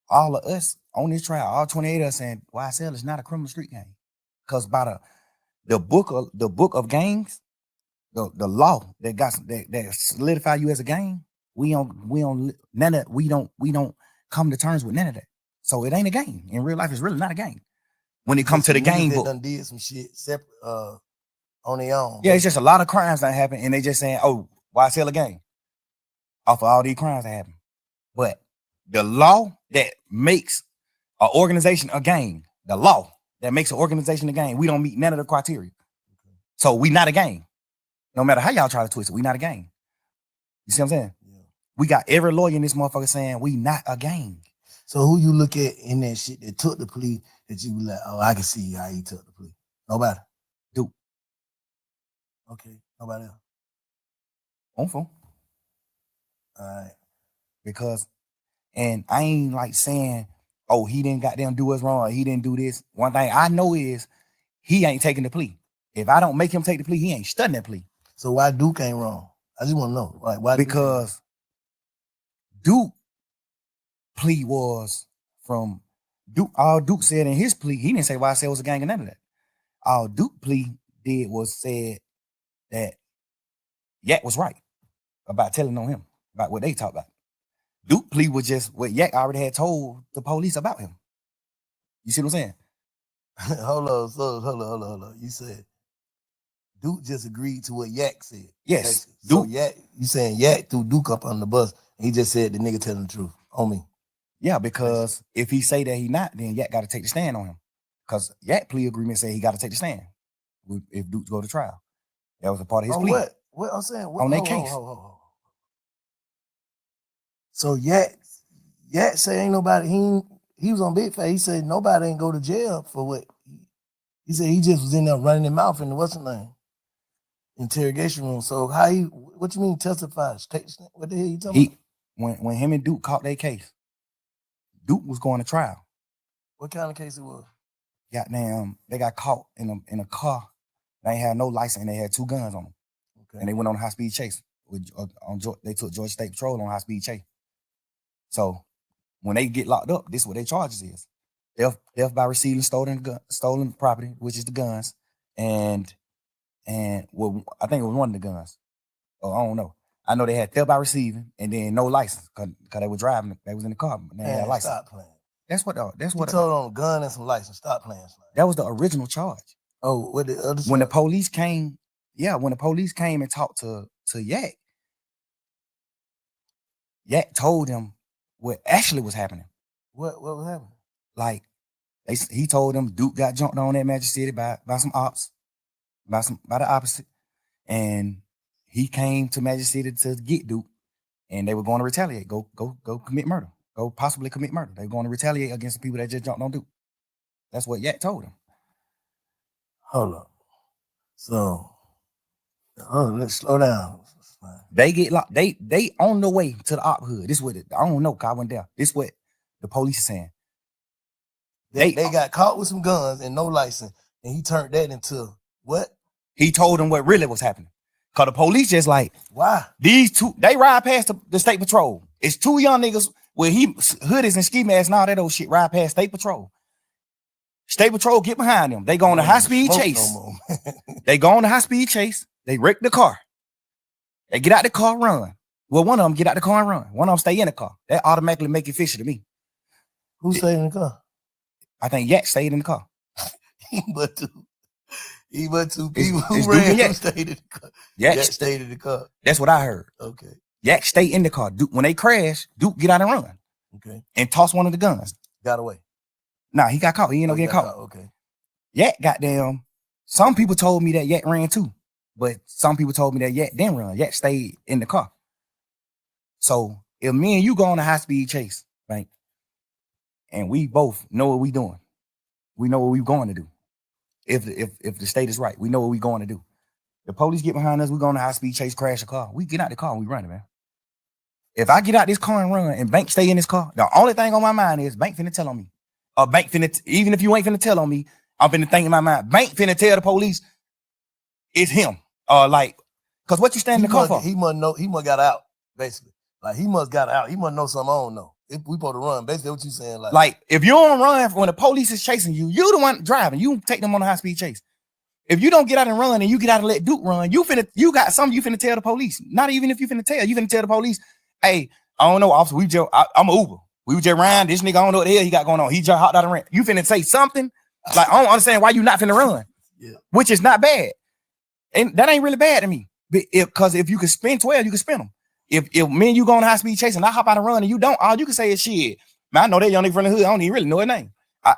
All of us on this trial, all 28 of us saying YSL is not a criminal street gang. Because by the book of gangs, the law that solidify you as a gang, we don't come to terms with none of that. So it ain't a gang. In real life, it's really not a gang. When it comes to the gang book, done did some shit separate on their own. Yeah, it's just a lot of crimes that happen, and they just saying, "Oh, YSL a gang?" Off of all these crimes that happen. But the law that makes an organization a gang, the law that makes an organization a gang, we don't meet none of the criteria. Okay. So we not a gang. No matter how y'all try to twist it, we not a gang. You see what I'm saying? Yeah. We got every lawyer in this motherfucker saying we not a gang. So who you look at in that shit that took the plea that you be like, oh, I can see how he took the plea? Nobody. Dude. Okay. Nobody else. On phone. All right. Because, and I ain't like saying, oh, he didn't goddamn do us wrong, or he didn't do this. One thing I know is he ain't taking the plea. If I don't make him take the plea, he ain't studying that plea. So why Duke ain't wrong? I just want to know. Like, why? Because Duke plea was from Duke. All Duke said in his plea, he didn't say YSL was a gang or none of that. All Duke plea did was said that Yak was right about telling on him, about what they talked about. Duke plea was just what Yak already had told the police about him. You see what I'm saying? Hold on. You said Duke just agreed to what Yak said. Yes. So Yak, you saying Yak threw Duke up on the bus. He just said the nigga telling the truth on me. Yeah, because if he say that he not, then Yak got to take the stand on him. Because Yak plea agreement say he got to take the stand if Duke go to trial. That was a part of his plea. What I'm saying? On that case. So Yak say ain't nobody, he was on Big Fat. He said nobody ain't go to jail for what? He said he just was in there running his mouth in the what's the name? Interrogation room. So what you mean testify? What the hell you talking about? When him and Duke caught their case, Duke was going to trial. What kind of case it was? goddamn, they got caught in a car. They ain't had no license and they had 2 guns on them. Okay. And they went on a high-speed chase. They took Georgia State Patrol on high-speed chase. So when they get locked up, this is what their charges is. Theft by receiving stolen property, which is the guns, and well, I think it was one of the guns. Oh, I don't know. I know they had theft by receiving and then no license because they were driving. They was in the car, but they had a license. Stop playing. That's what. You told on a gun and some license. Stop playing. That was the original charge. Oh, what the other? When the police came, when the police came and talked to Yak, Yak told them what actually was happening. What was happening? Like he told them Duke got jumped on at Magic City by some ops, by the opposite, and he came to Magic City to get Duke, and they were going to retaliate. Go commit murder. Go possibly commit murder. They were going to retaliate against the people that just jumped on Duke. That's what Yak told him. Hold up. So, let's slow down. They get locked. They on the way to the op hood. This what I don't know. I went down. This what the police is saying. They got caught with some guns and no license, and he turned that into what? He told them what really was happening. Cause the police just like, why? These 2, they ride past the state patrol. It's 2 young niggas with hoodies and ski masks and all that old shit ride past state patrol. State patrol get behind them. They go on a high-speed chase. They go on a high-speed chase. They wreck the car. They get out the car, run. Well, one of them get out the car and run. One of them stay in the car. That automatically make it fishy to me. Who stayed in the car? I think Yak stayed in the car. but two people who ran Yak stayed in the car. Yak stayed in the car. That's what I heard. Okay. Yak stayed in the car. Duke, when they crash, Duke get out and run. Okay. And toss one of the guns. Got away. Nah, he got caught. He ended up getting caught. Okay. Yak goddamn. Some people told me that Yak ran too, but some people told me that Yak didn't run. Yak stayed in the car. So if me and you go on a high-speed chase, right, and we both know what we doing, we know what we're going to do. If the state is right, we know what we're going to do. The police get behind us, we go on a high-speed chase, crash the car. We get out the car and we run it, man. If I get out this car and run and Bank stay in this car, the only thing on my mind is Bank finna tell on me. Or Bank finna, even if you ain't finna tell on me, I'm finna think in my mind, Bank finna tell the police it's him. Like, cause what you stand in the car for? He must know, he must got out, basically. Like he must got out. He must know something I don't know. If we supposed to run, basically what you saying. Like if you don't run when the police is chasing you, you the one driving. You take them on a high-speed chase. If you don't get out and run and you get out and let Duke run, you got something you finna tell the police. Not even if you finna tell the police, hey, I don't know, officer, I'm an Uber. We were just riding, this nigga, I don't know what the hell he got going on. He just hopped out and ran. You finna say something? Like, I don't understand why you not finna run. Yeah. Which is not bad. And that ain't really bad to me. Because if you can spin 12, you can spin them. If me and you go on high speed chase and I hop out and run and you don't, all you can say is shit. Man, I know that young nigga from the hood. I don't even really know his name.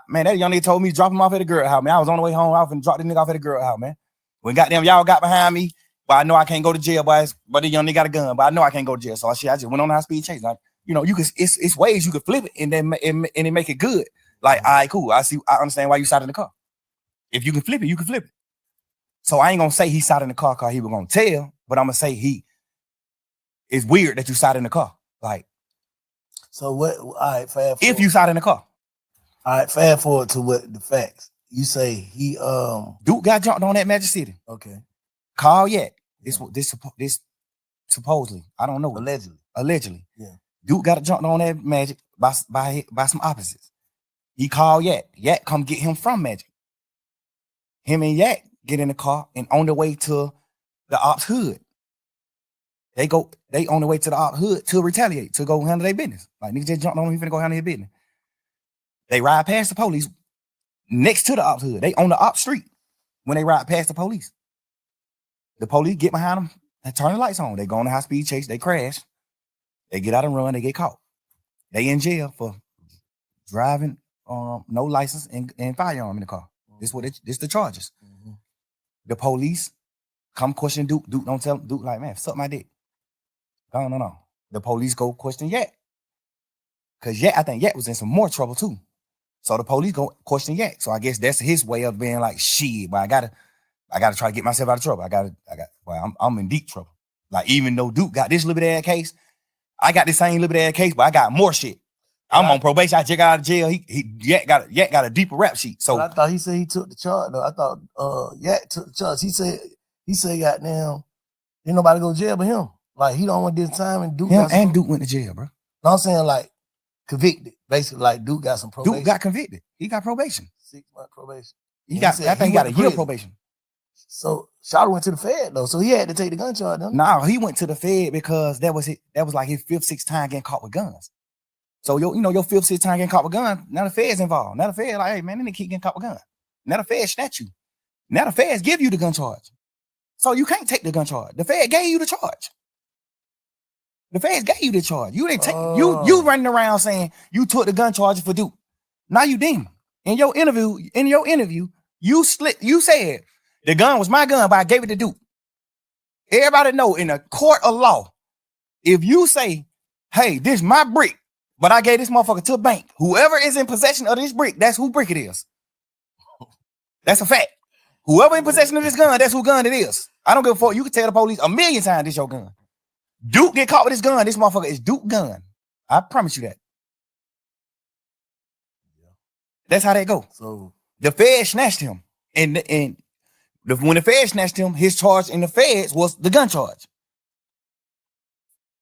Man, that young nigga told me to drop him off at the girl house, man. I was on the way home. I was finna drop this nigga off at the girl house, man. When goddamn y'all got behind me, but I know I can't go to jail, but the young nigga got a gun, but I know I can't go to jail. So I just went on a high speed chase. Like, you know, you can, it's ways you could flip it and then make it good. Like, all right, cool. I understand why you sat in the car. If you can flip it, you can flip it. So I ain't gonna say he sat in the car because he was gonna tell, but I'm gonna say it's weird that you sat in the car. Like, so what? All right, fast forward. If you sat in the car. All right, fast forward to what the facts. You say he Duke got jumped on at Magic City. Okay. Call yet. This supposedly. I don't know. Allegedly. Yeah. Duke got jumped on at Magic by some opposites. He called Yak. Yak come get him from Magic. Him and Yak get in the car and on the way to the ops hood. They on the way to the ops hood to retaliate, to go handle their business. Like, niggas just jumped on him, he finna go handle their business. They ride past the police next to the ops hood. They on the ops street when they ride past the police. The police get behind them and turn the lights on. They go on a high speed chase. They crash. They get out and run. They get caught. They in jail for driving no license and firearm in the car. This the charges. Mm-hmm. The police come question Duke. Duke don't tell Duke, like, man, suck my dick. No. The police go question Yak. Because I think Yak was in some more trouble too. So the police go question Yak. So I guess that's his way of being like, shit, but I gotta try to get myself out of trouble. I'm in deep trouble. Like, even though Duke got this little bit of case, I got the same little bit of case, but I got more shit. I'm on probation. I just got out of jail. Yak got a deeper rap sheet. So I thought he said he took the charge though. I thought Yak took the charge. He said goddamn, ain't nobody go to jail but him. Like he don't want this time and Duke him and Duke went to jail, bro. No, I'm saying like convicted. Basically, like Duke got some probation. Duke got convicted. He got probation. 6-month probation. I think he got a year probation. So Shawty went to the Fed though, so he had to take the gun charge. No, he went to the Fed because that was like his 5th, 6th time getting caught with guns. So your 5th, 6th time getting caught with guns. Now the Fed's involved. Now the Fed like, hey man, then they keep getting caught with guns. Now the Fed snatch you. Now the Feds give you the gun charge. So you can't take the gun charge. The Fed gave you the charge. The Feds gave you the charge. You didn't take you running around saying you took the gun charge for Duke. Now you didn't. In your interview, you said the gun was my gun, but I gave it to Duke. Everybody know in a court of law, if you say, hey, this is my brick, but I gave this motherfucker to a bank, whoever is in possession of this brick, that's who brick it is. That's a fact. Whoever in possession of this gun, that's who gun it is. I don't give a fuck. You can tell the police 1,000,000 times this your gun. Duke get caught with this gun. This motherfucker is Duke gun. I promise you that. That's how they go. So the Fed snatched him, and when the Fed snatched him, his charge in the Feds was the gun charge.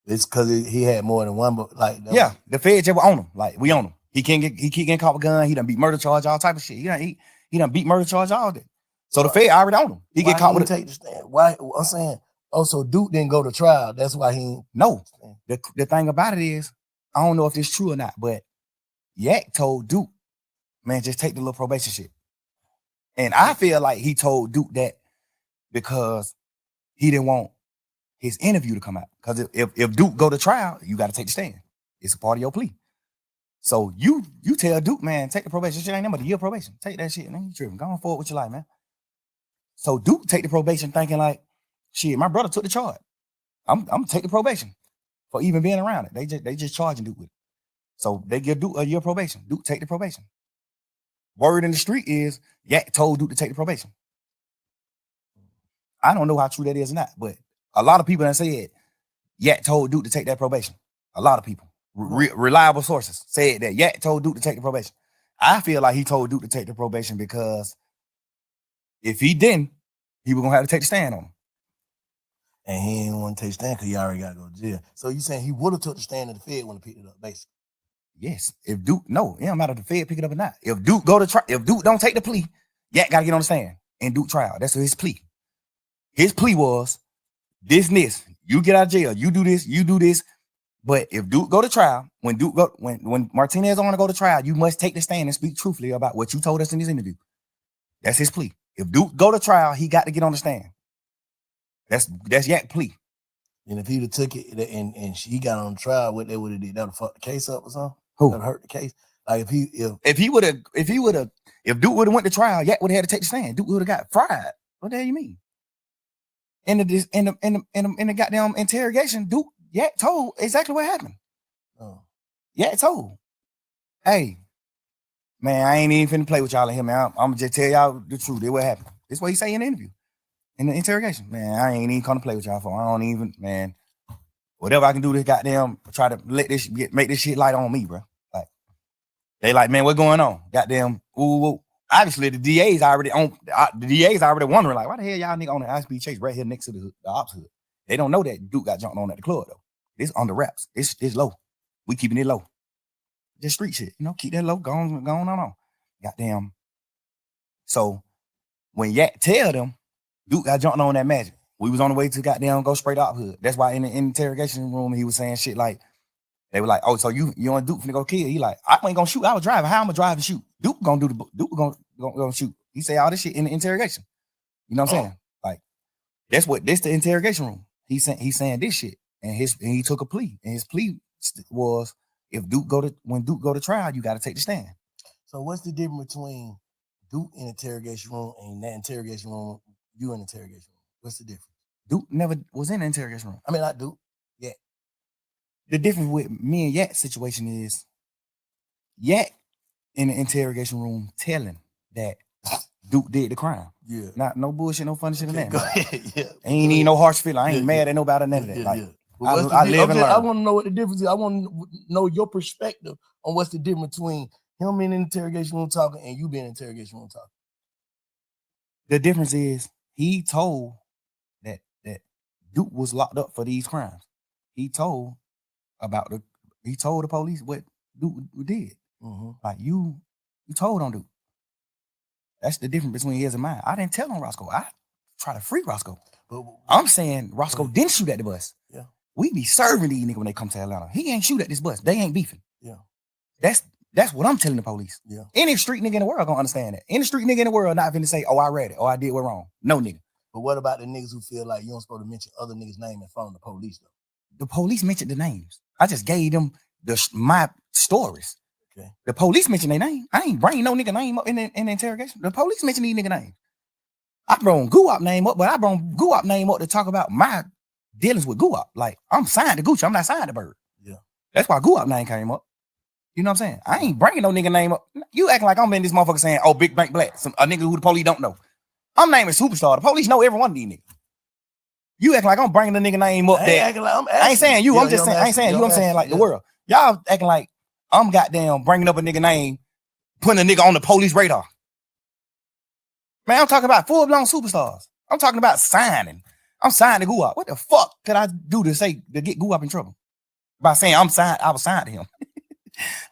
It's because he had more than one, but like the Feds just were on him. Like we on him. He keep getting caught with a gun. He done beat murder charge, all type of shit. He done beat murder charge, all that. So the Fed already on him. He get caught with take the stand. Why? I'm saying. Oh, so Duke didn't go to trial. That's why he. No. The thing about it is, I don't know if it's true or not, but Yak told Duke, man, just take the little probation shit. And I feel like he told Duke that because he didn't want his interview to come out. Because if Duke go to trial, you got to take the stand. It's a part of your plea. So you tell Duke, man, take the probation shit. Ain't nothing but a year probation. Take that shit, man. You tripping. Go on forward with your life, man. So Duke take the probation thinking like, shit, my brother took the charge. I'm gonna take the probation for even being around it. They just charging Duke with it. So they give Duke a year probation. Duke take the probation. Word in the street is Yak told Duke to take the probation. I don't know how true that is or not, but a lot of people that said Yak told Duke to take that probation. A lot of people, reliable sources, said that Yak told Duke to take the probation. I feel like he told Duke to take the probation because if he didn't, he was gonna have to take the stand on him. And he didn't want to take the stand because he already got to go to jail. So you saying he would have took the stand and the Fed when he picked it up, basically? Yes. If Duke, no, it don't matter if the Fed pick it up or not. If Duke go to trial, if Duke don't take the plea, Yak got to get on the stand and Duke trial. That's his plea. His plea was this. You get out of jail. You do this. But if Duke go to trial, when Martinez want to go to trial, you must take the stand and speak truthfully about what you told us in this interview. That's his plea. If Duke go to trial, he got to get on the stand. That's Yak plea. And if he'd have took it and he got on trial, what they would have did, that would have fucked the case up or something? Who? That would hurt the case. Like if Duke would have went to trial, Yak would have had to take the stand. Duke would have got fried. What the hell you mean? In the goddamn interrogation, Yak told exactly what happened. Oh. Yak told, hey, man, I ain't even finna play with y'all in here, man. I'm gonna just tell y'all the truth. That's what happened. That's what he say in the interview. In the interrogation, man, I ain't even come to play with y'all for. I don't even, man. Whatever I can do to goddamn try to make this shit light on me, bro. Like they like, man, what's going on? Goddamn, ooh. Obviously, the DA's already wondering, like, why the hell y'all nigga on the high-speed chase right here next to the ops hood? They don't know that Duke got jumped on at the club though. This under wraps. It's low. We keeping it low. Just street shit, keep that low. Going on. Goddamn. So when Yak tell them, Duke got jumped on that magic. We was on the way to goddamn go straight up hood. That's why in the interrogation room he was saying shit like, they were like, oh, so you and Duke finna go kill? He like, I ain't gonna shoot. I was driving. How I'm gonna drive and shoot? Duke gonna shoot. He say all this shit in the interrogation. You know what I'm saying? Like, that's the interrogation room. He's saying this shit, and he took a plea, and his plea was when Duke go to trial, you got to take the stand. So what's the difference between Duke in the interrogation room and that interrogation room? You in the interrogation room. What's the difference? Duke never was in the interrogation room. I mean, not Duke. Yeah. The difference with me and Yak's situation is Yak in the interrogation room telling that Duke did the crime. Yeah. No bullshit, no funny shit in that. Go ahead. Yeah. Ain't even no harsh feeling. I ain't mad at nobody, none of that. I live and learn. I want to know what the difference is. I want to know your perspective on what's the difference between him being in the interrogation room talking and you being in the interrogation room talking. The difference is he told that Duke was locked up for these crimes. He told the police what Duke did. Mm-hmm. Like you told on Duke. That's the difference between his and mine. I didn't tell on Roscoe. I try to free Roscoe. But I'm saying Roscoe didn't shoot at the bus. Yeah. We be serving these niggas when they come to Atlanta. He ain't shoot at this bus. They ain't beefing. Yeah. That's what I'm telling the police. Yeah. Any street nigga in the world gonna understand that. Any street nigga in the world not finna say, oh, I read it, or I did what wrong. No nigga. But what about the niggas who feel like you don't supposed to mention other niggas' name in front of the police though? The police mentioned the names. I just gave them my stories. Okay. The police mentioned their name. I ain't bring no nigga name up in the interrogation. The police mentioned these nigga names. I brought Guap name up, but I brought Guap name up to talk about my dealings with Guap. Like, I'm signed to Gucci. I'm not signed to Bird. Yeah. That's why Guap name came up. You know what I'm saying? I ain't bringing no nigga name up. You acting like I'm in this motherfucker saying, oh, Big Bank Black, a nigga who the police don't know. I'm naming Superstar. The police know every one of these niggas. You acting like I'm bringing the nigga name up there. I ain't saying you. I'm just saying, I ain't saying you. I'm saying like the world. Y'all acting like I'm goddamn bringing up a nigga name, putting a nigga on the police radar. Man, I'm talking about full-blown superstars. I'm talking about signing. I'm signing to Guap. What the fuck could I do to get Guap in trouble? By saying I was signed to him.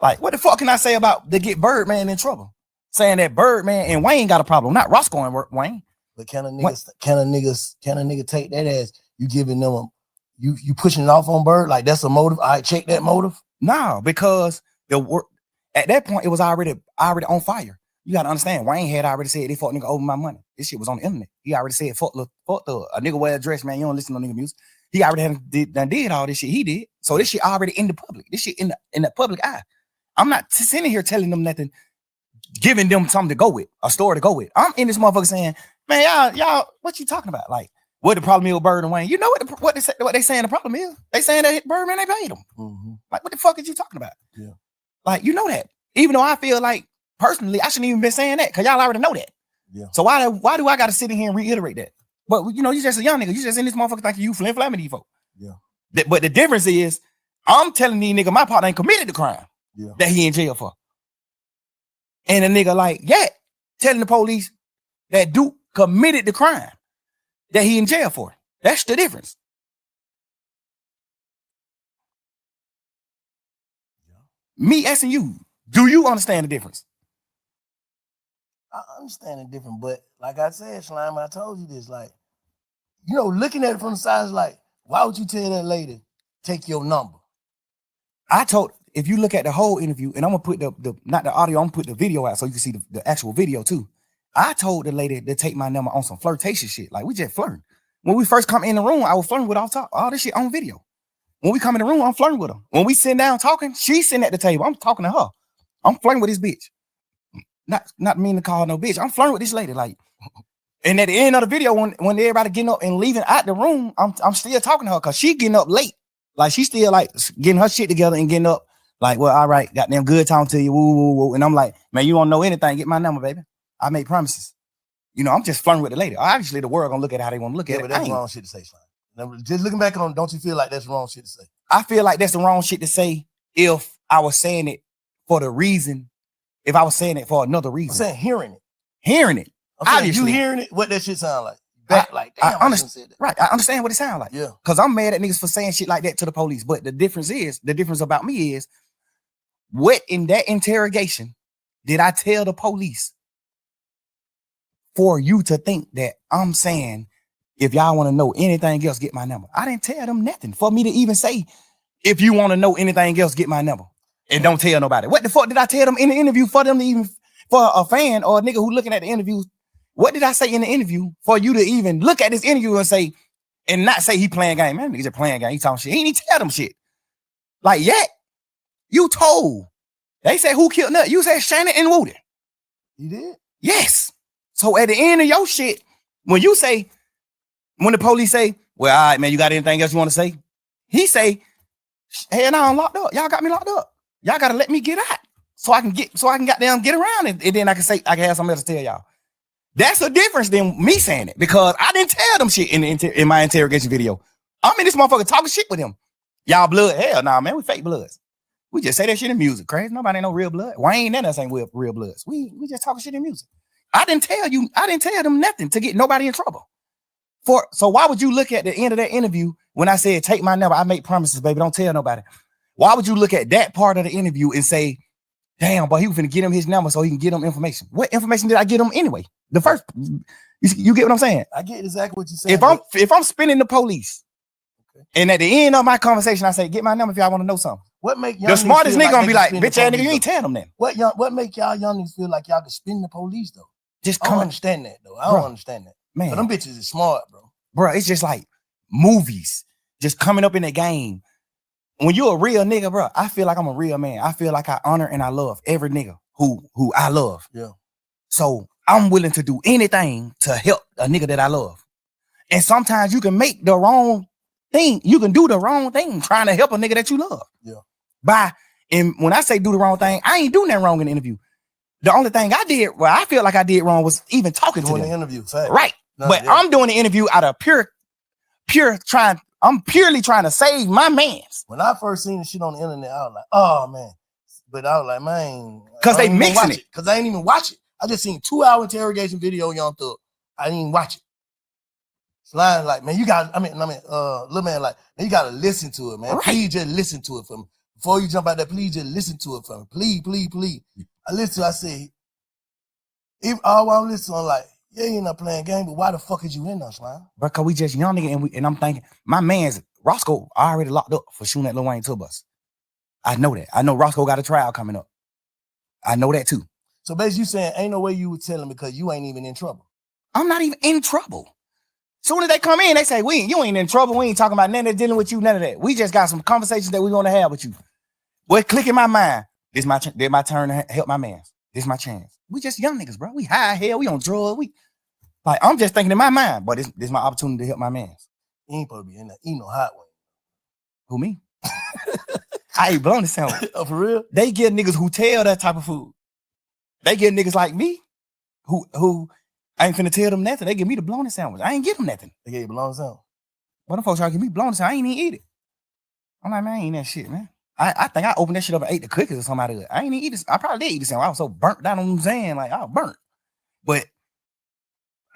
Like, what the fuck can I say about to get Birdman in trouble? Saying that Birdman and Wayne got a problem, not Roscoe and Wayne. But can a nigga take that as you giving them you pushing it off on Bird? Like that's a motive. I check that motive. No, because at that point it was already on fire. You gotta understand, Wayne had already said they fuck nigga over my money. This shit was on the internet. He already said fuck the a nigga wear a dress, man. You don't listen to nigga music. He already did all this shit. He did. So this shit already in the public. This shit in the public eye. I'm not sitting here telling them nothing, giving them something to go with, a story to go with. I'm in this motherfucker saying, man, y'all, what you talking about? Like, what the problem is with Bird and Wayne? You know what they saying the problem is? They saying that Birdman, they paid him. Mm-hmm. Like, what the fuck is you talking about? Yeah. Like, you know that. Even though I feel like, personally, I shouldn't even been saying that, because y'all already know that. Yeah. So why do I got to sit in here and reiterate that? But, you know, you just a young nigga. You just in this motherfucker thinking you flim-flamming these folks. Yeah. But the difference is, I'm telling these nigga my partner ain't committed the crime that he in jail for. And a nigga like, telling the police that Duke committed the crime that he in jail for. That's the difference. Yeah. Me asking you, do you understand the difference? I understand the difference, but like I said, Slime, I told you this, like, you know, looking at it from the side is like, why would you tell that lady, take your number? If you look at the whole interview, and I'm gonna put the not the audio, I'm gonna put the video out so you can see the actual video too. I told the lady to take my number on some flirtation shit. Like, we just flirting. When we first come in the room, I was flirting with all this shit on video. When we come in the room, I'm flirting with her. When we sit down talking, she's sitting at the table. I'm talking to her. I'm flirting with this bitch. Not mean to call her no bitch. I'm flirting with this lady. Like, and at the end of the video, when everybody getting up and leaving out the room, I'm still talking to her because she getting up late. Like, she still like getting her shit together and getting up. Like, well, all right, goddamn good talking to you. Woo, woo, woo. And I'm like, man, you don't know anything. Get my number, baby. I made promises. You know, I'm just flirting with the lady. Obviously, the world gonna look at how they want to look at it. But that's wrong shit to say, Slime. Just looking back on, don't you feel like that's wrong shit to say? I feel like that's the wrong shit to say if I was saying it for the reason, if I was saying it for another reason. I'm saying hearing it. Hearing it. Obviously. You hearing it, what that shit sound like. Damn, I understand. Right. I understand what it sounds like. Yeah. Because I'm mad at niggas for saying shit like that to the police. But the difference about me is, what in that interrogation did I tell the police for you to think that I'm saying, if y'all want to know anything else, get my number? I didn't tell them nothing for me to even say, if you want to know anything else, get my number. And don't tell nobody. What the fuck did I tell them in the interview for them to even, for a fan or a nigga who looking at the interview? What did I say in the interview for you to even look at this interview and say, and not say he playing game? Man, nigga just playing game. He talking shit. He ain't even tell them shit. Like, yet, you told. They said who killed Nut? You said Shannon and Woody. You did? Yes. So at the end of your shit, when the police say, well, all right, man, you got anything else you want to say? He say, hey, now I'm locked up. Y'all got me locked up. Y'all got to let me get out so I can goddamn get around and then I can have something else to tell y'all. That's a difference than me saying it, because I didn't tell them shit in my interrogation video. I'm in this motherfucker talking shit with him. Y'all blood? Hell nah, man. We fake bloods. We just say that shit in music. Crazy. Nobody ain't no real blood. Wayne and us ain't real bloods. We just talking shit in music. I didn't tell them nothing to get nobody in trouble. So why would you look at the end of that interview when I said, take my number, I make promises, baby, don't tell nobody? Why would you look at that part of the interview and say, damn, but he was finna get him his number so he can get him information? What information did I get him anyway? The first, you get what I'm saying? I get exactly what you're saying. If I'm spinning the police, okay, and at the end of my conversation, I say, get my number if y'all want to know something. What make the smartest nigga gonna be like, bitch ass nigga, you ain't tell them that. What make y'all young niggas feel like y'all can spin the police though? I don't understand that though. I don't understand that. Man, but them bitches is smart, bro. Bro, it's just like movies just coming up in the game. When you're a real nigga, bro, I feel like I'm a real man. I feel like I honor and I love every nigga who I love. Yeah. So I'm willing to do anything to help a nigga that I love. And sometimes you can make the wrong thing. You can do the wrong thing trying to help a nigga that you love. Yeah. And when I say do the wrong thing, I ain't doing that wrong in the interview. The only thing I did, well, I feel like I did wrong was even talking to them. The interview, fact. Right. But I'm doing the interview out of I'm purely trying to save my mans. When I first seen the shit on the internet, I was like, oh man. But I was like, man. Because they mixing it. Because I ain't even watch it. I just seen 2-hour interrogation video, Young Thug. I didn't even watch it. Slime like, man, you got, little man like, man, you got to listen to it, man. Right. Please just listen to it for me. Before you jump out there, please just listen to it for me. Please, please, please. I listened to it, I said, if all I'm listening, I'm like, yeah, you not playing game, but why the fuck is you in there, Slime? Because we just young nigga, and I'm thinking, my man's Roscoe already locked up for shooting at Lil Wayne tour bus. I know that. I know Roscoe got a trial coming up. I know that too. So basically you saying ain't no way you would tell him because you ain't even in trouble. I'm not even in trouble. Soon as they come in, they say, you ain't in trouble. We ain't talking about nothing that's dealing with you, none of that. We just got some conversations that we want to have with you. What click in my mind? This my turn to help my man. This my chance. We just young niggas, bro. We high hell. We on drugs. I'm just thinking in my mind, but this my opportunity to help my man. He ain't supposed to be in there. He no hot one. Who, me? I ain't blown the sandwich. Oh, for real? They get niggas who tell that type of food. They get niggas like me who I ain't finna tell them nothing. They give me the blown sandwich. I ain't give them nothing. They gave you blown sandwich. But them folks try to give me blown sandwich. I ain't even eat it. I'm like, man, I ain't eating that shit, man. I think I opened that shit up and ate the cookies or something out of it. I ain't even eat this. I probably did eat the sandwich. I was so burnt down on what I'm saying. Like, I was burnt. But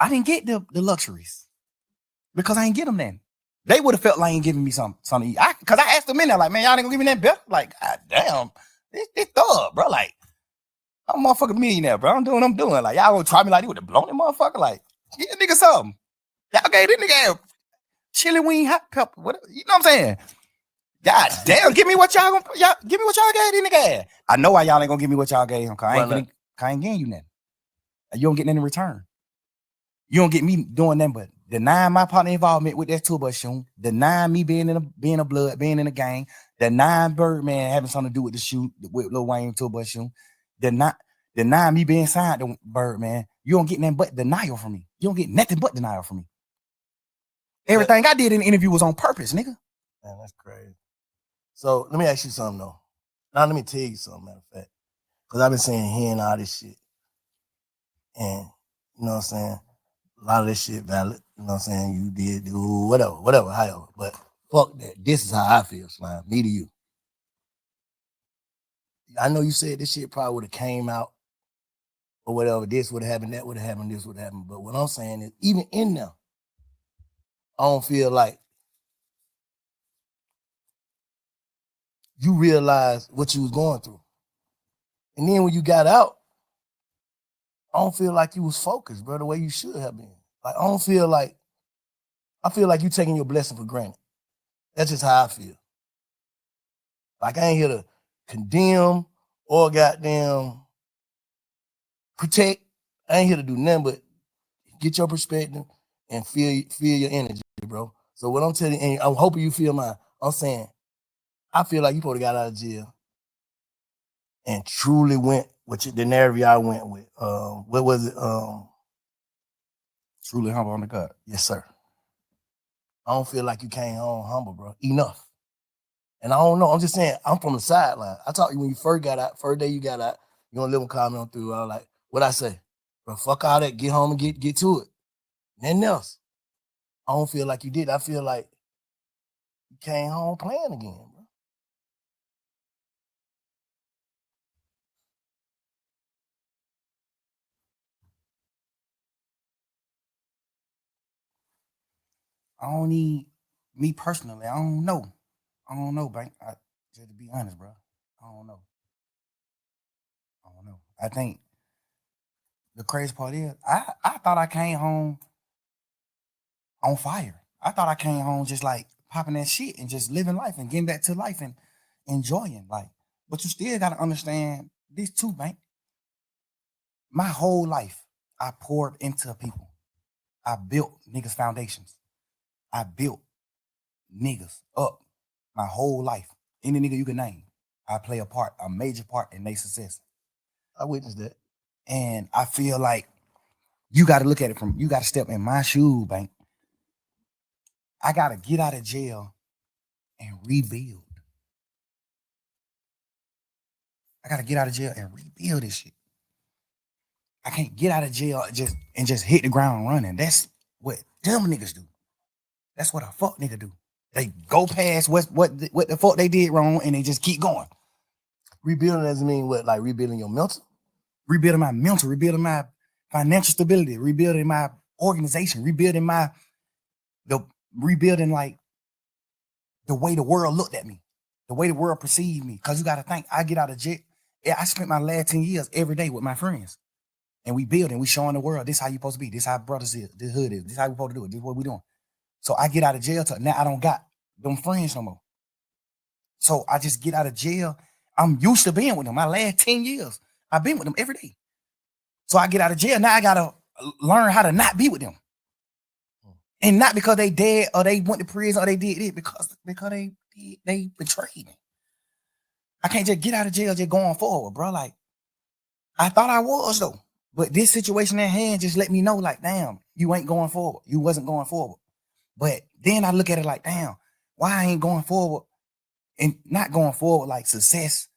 I didn't get the luxuries because I ain't get them then. They would have felt like ain't giving me something to eat. Because I asked them in there, like, man, y'all ain't gonna give me that bill? Like, God damn, this thug, bro. Like, I'm a motherfucking millionaire, bro. I'm doing what I'm doing. Like, y'all gonna try me like you would have blown that motherfucker? Like, get a nigga something. Y'all gave this nigga chili wing hot pepper. What, you know what I'm saying? God damn, give me what y'all gave this nigga. I know why y'all ain't gonna give me what y'all gave him. Cause I ain't getting you nothing. You don't get nothing in return. You don't get me doing nothing but denying my partner involvement with that tour bus shooting, denying me being in a blood, being in a gang, denying Birdman having something to do with the shoot with Lil Wayne tour bus shooting, denying me being signed to Birdman. You don't get nothing but denial from me. You don't get nothing but denial from me. Everything I did in the interview was on purpose, nigga. Man, that's crazy. So let me ask you something though. Now let me tell you something, matter of fact. Because I've been hearing all this shit. And you know what I'm saying? A lot of this shit valid. You know what I'm saying? You did do whatever, however. But fuck that. This is how I feel, Slime. Me to you. I know you said this shit probably would have came out or whatever. This would have happened, that would have happened, this would have happened. But what I'm saying is, even in there, I don't feel like you realized what you was going through. And then when you got out, I don't feel like you was focused, bro, the way you should have been. Like, I feel like you taking your blessing for granted. That's just how I feel. Like, I ain't here to condemn or goddamn protect. I ain't here to do nothing but get your perspective and feel your energy, bro. So what I'm telling you, and I'm hoping you feel mine, I'm saying, I feel like you probably got out of jail and truly went with the narrative I went with. What was it? Truly humble on the gut. Yes, sir. I don't feel like you came home humble, bro. Enough. And I don't know. I'm just saying, I'm from the sideline. I talked to you when you first got out, first day you got out, you gonna live a comment on through. I was like, what'd I say? Bro, fuck all that. Get home and get to it. Nothing else. I don't feel like you did. I feel like He came home playing again, bro. I don't need me personally. I don't know. I don't know, Bank. Just to be honest, bro. I don't know. I don't know. I think the crazy part is I thought I came home on fire. I thought I came home just like popping that shit and just living life and getting back to life and enjoying life. But you still gotta understand this too, Bank. My whole life, I poured into people. I built niggas' foundations. I built niggas up my whole life. Any nigga you can name, I play a major part in their success. I witnessed that. And I feel like you got to look at it you got to step in my shoe, Bank. I got to get out of jail and rebuild. I got to get out of jail and rebuild this shit. I can't get out of jail and just hit the ground running. That's what them niggas do. That's what a fuck nigga do. They go past what the fuck they did wrong and they just keep going. Rebuilding doesn't mean what, like rebuilding your mental? Rebuilding my mental, rebuilding my financial stability, rebuilding my organization, rebuilding like the way the world looked at me, the way the world perceived me. Cause you gotta think, I get out of jail. I spent my last 10 years every day with my friends. And we building, we showing the world, this how you supposed to be, this how brothers is, this hood is, this how we supposed to do it, this is what we doing. So I get out of jail, now I don't got them friends no more. So I just get out of jail. I'm used to being with them. My last 10 years, I've been with them every day. So I get out of jail, now I gotta learn how to not be with them. And not because they dead or they went to prison or they did it, because they betrayed me. I can't just get out of jail just going forward, bro. Like, I thought I was though. But this situation at hand just let me know, like, damn, you ain't going forward. You wasn't going forward. But then I look at it like, damn, why I ain't going forward and not going forward like success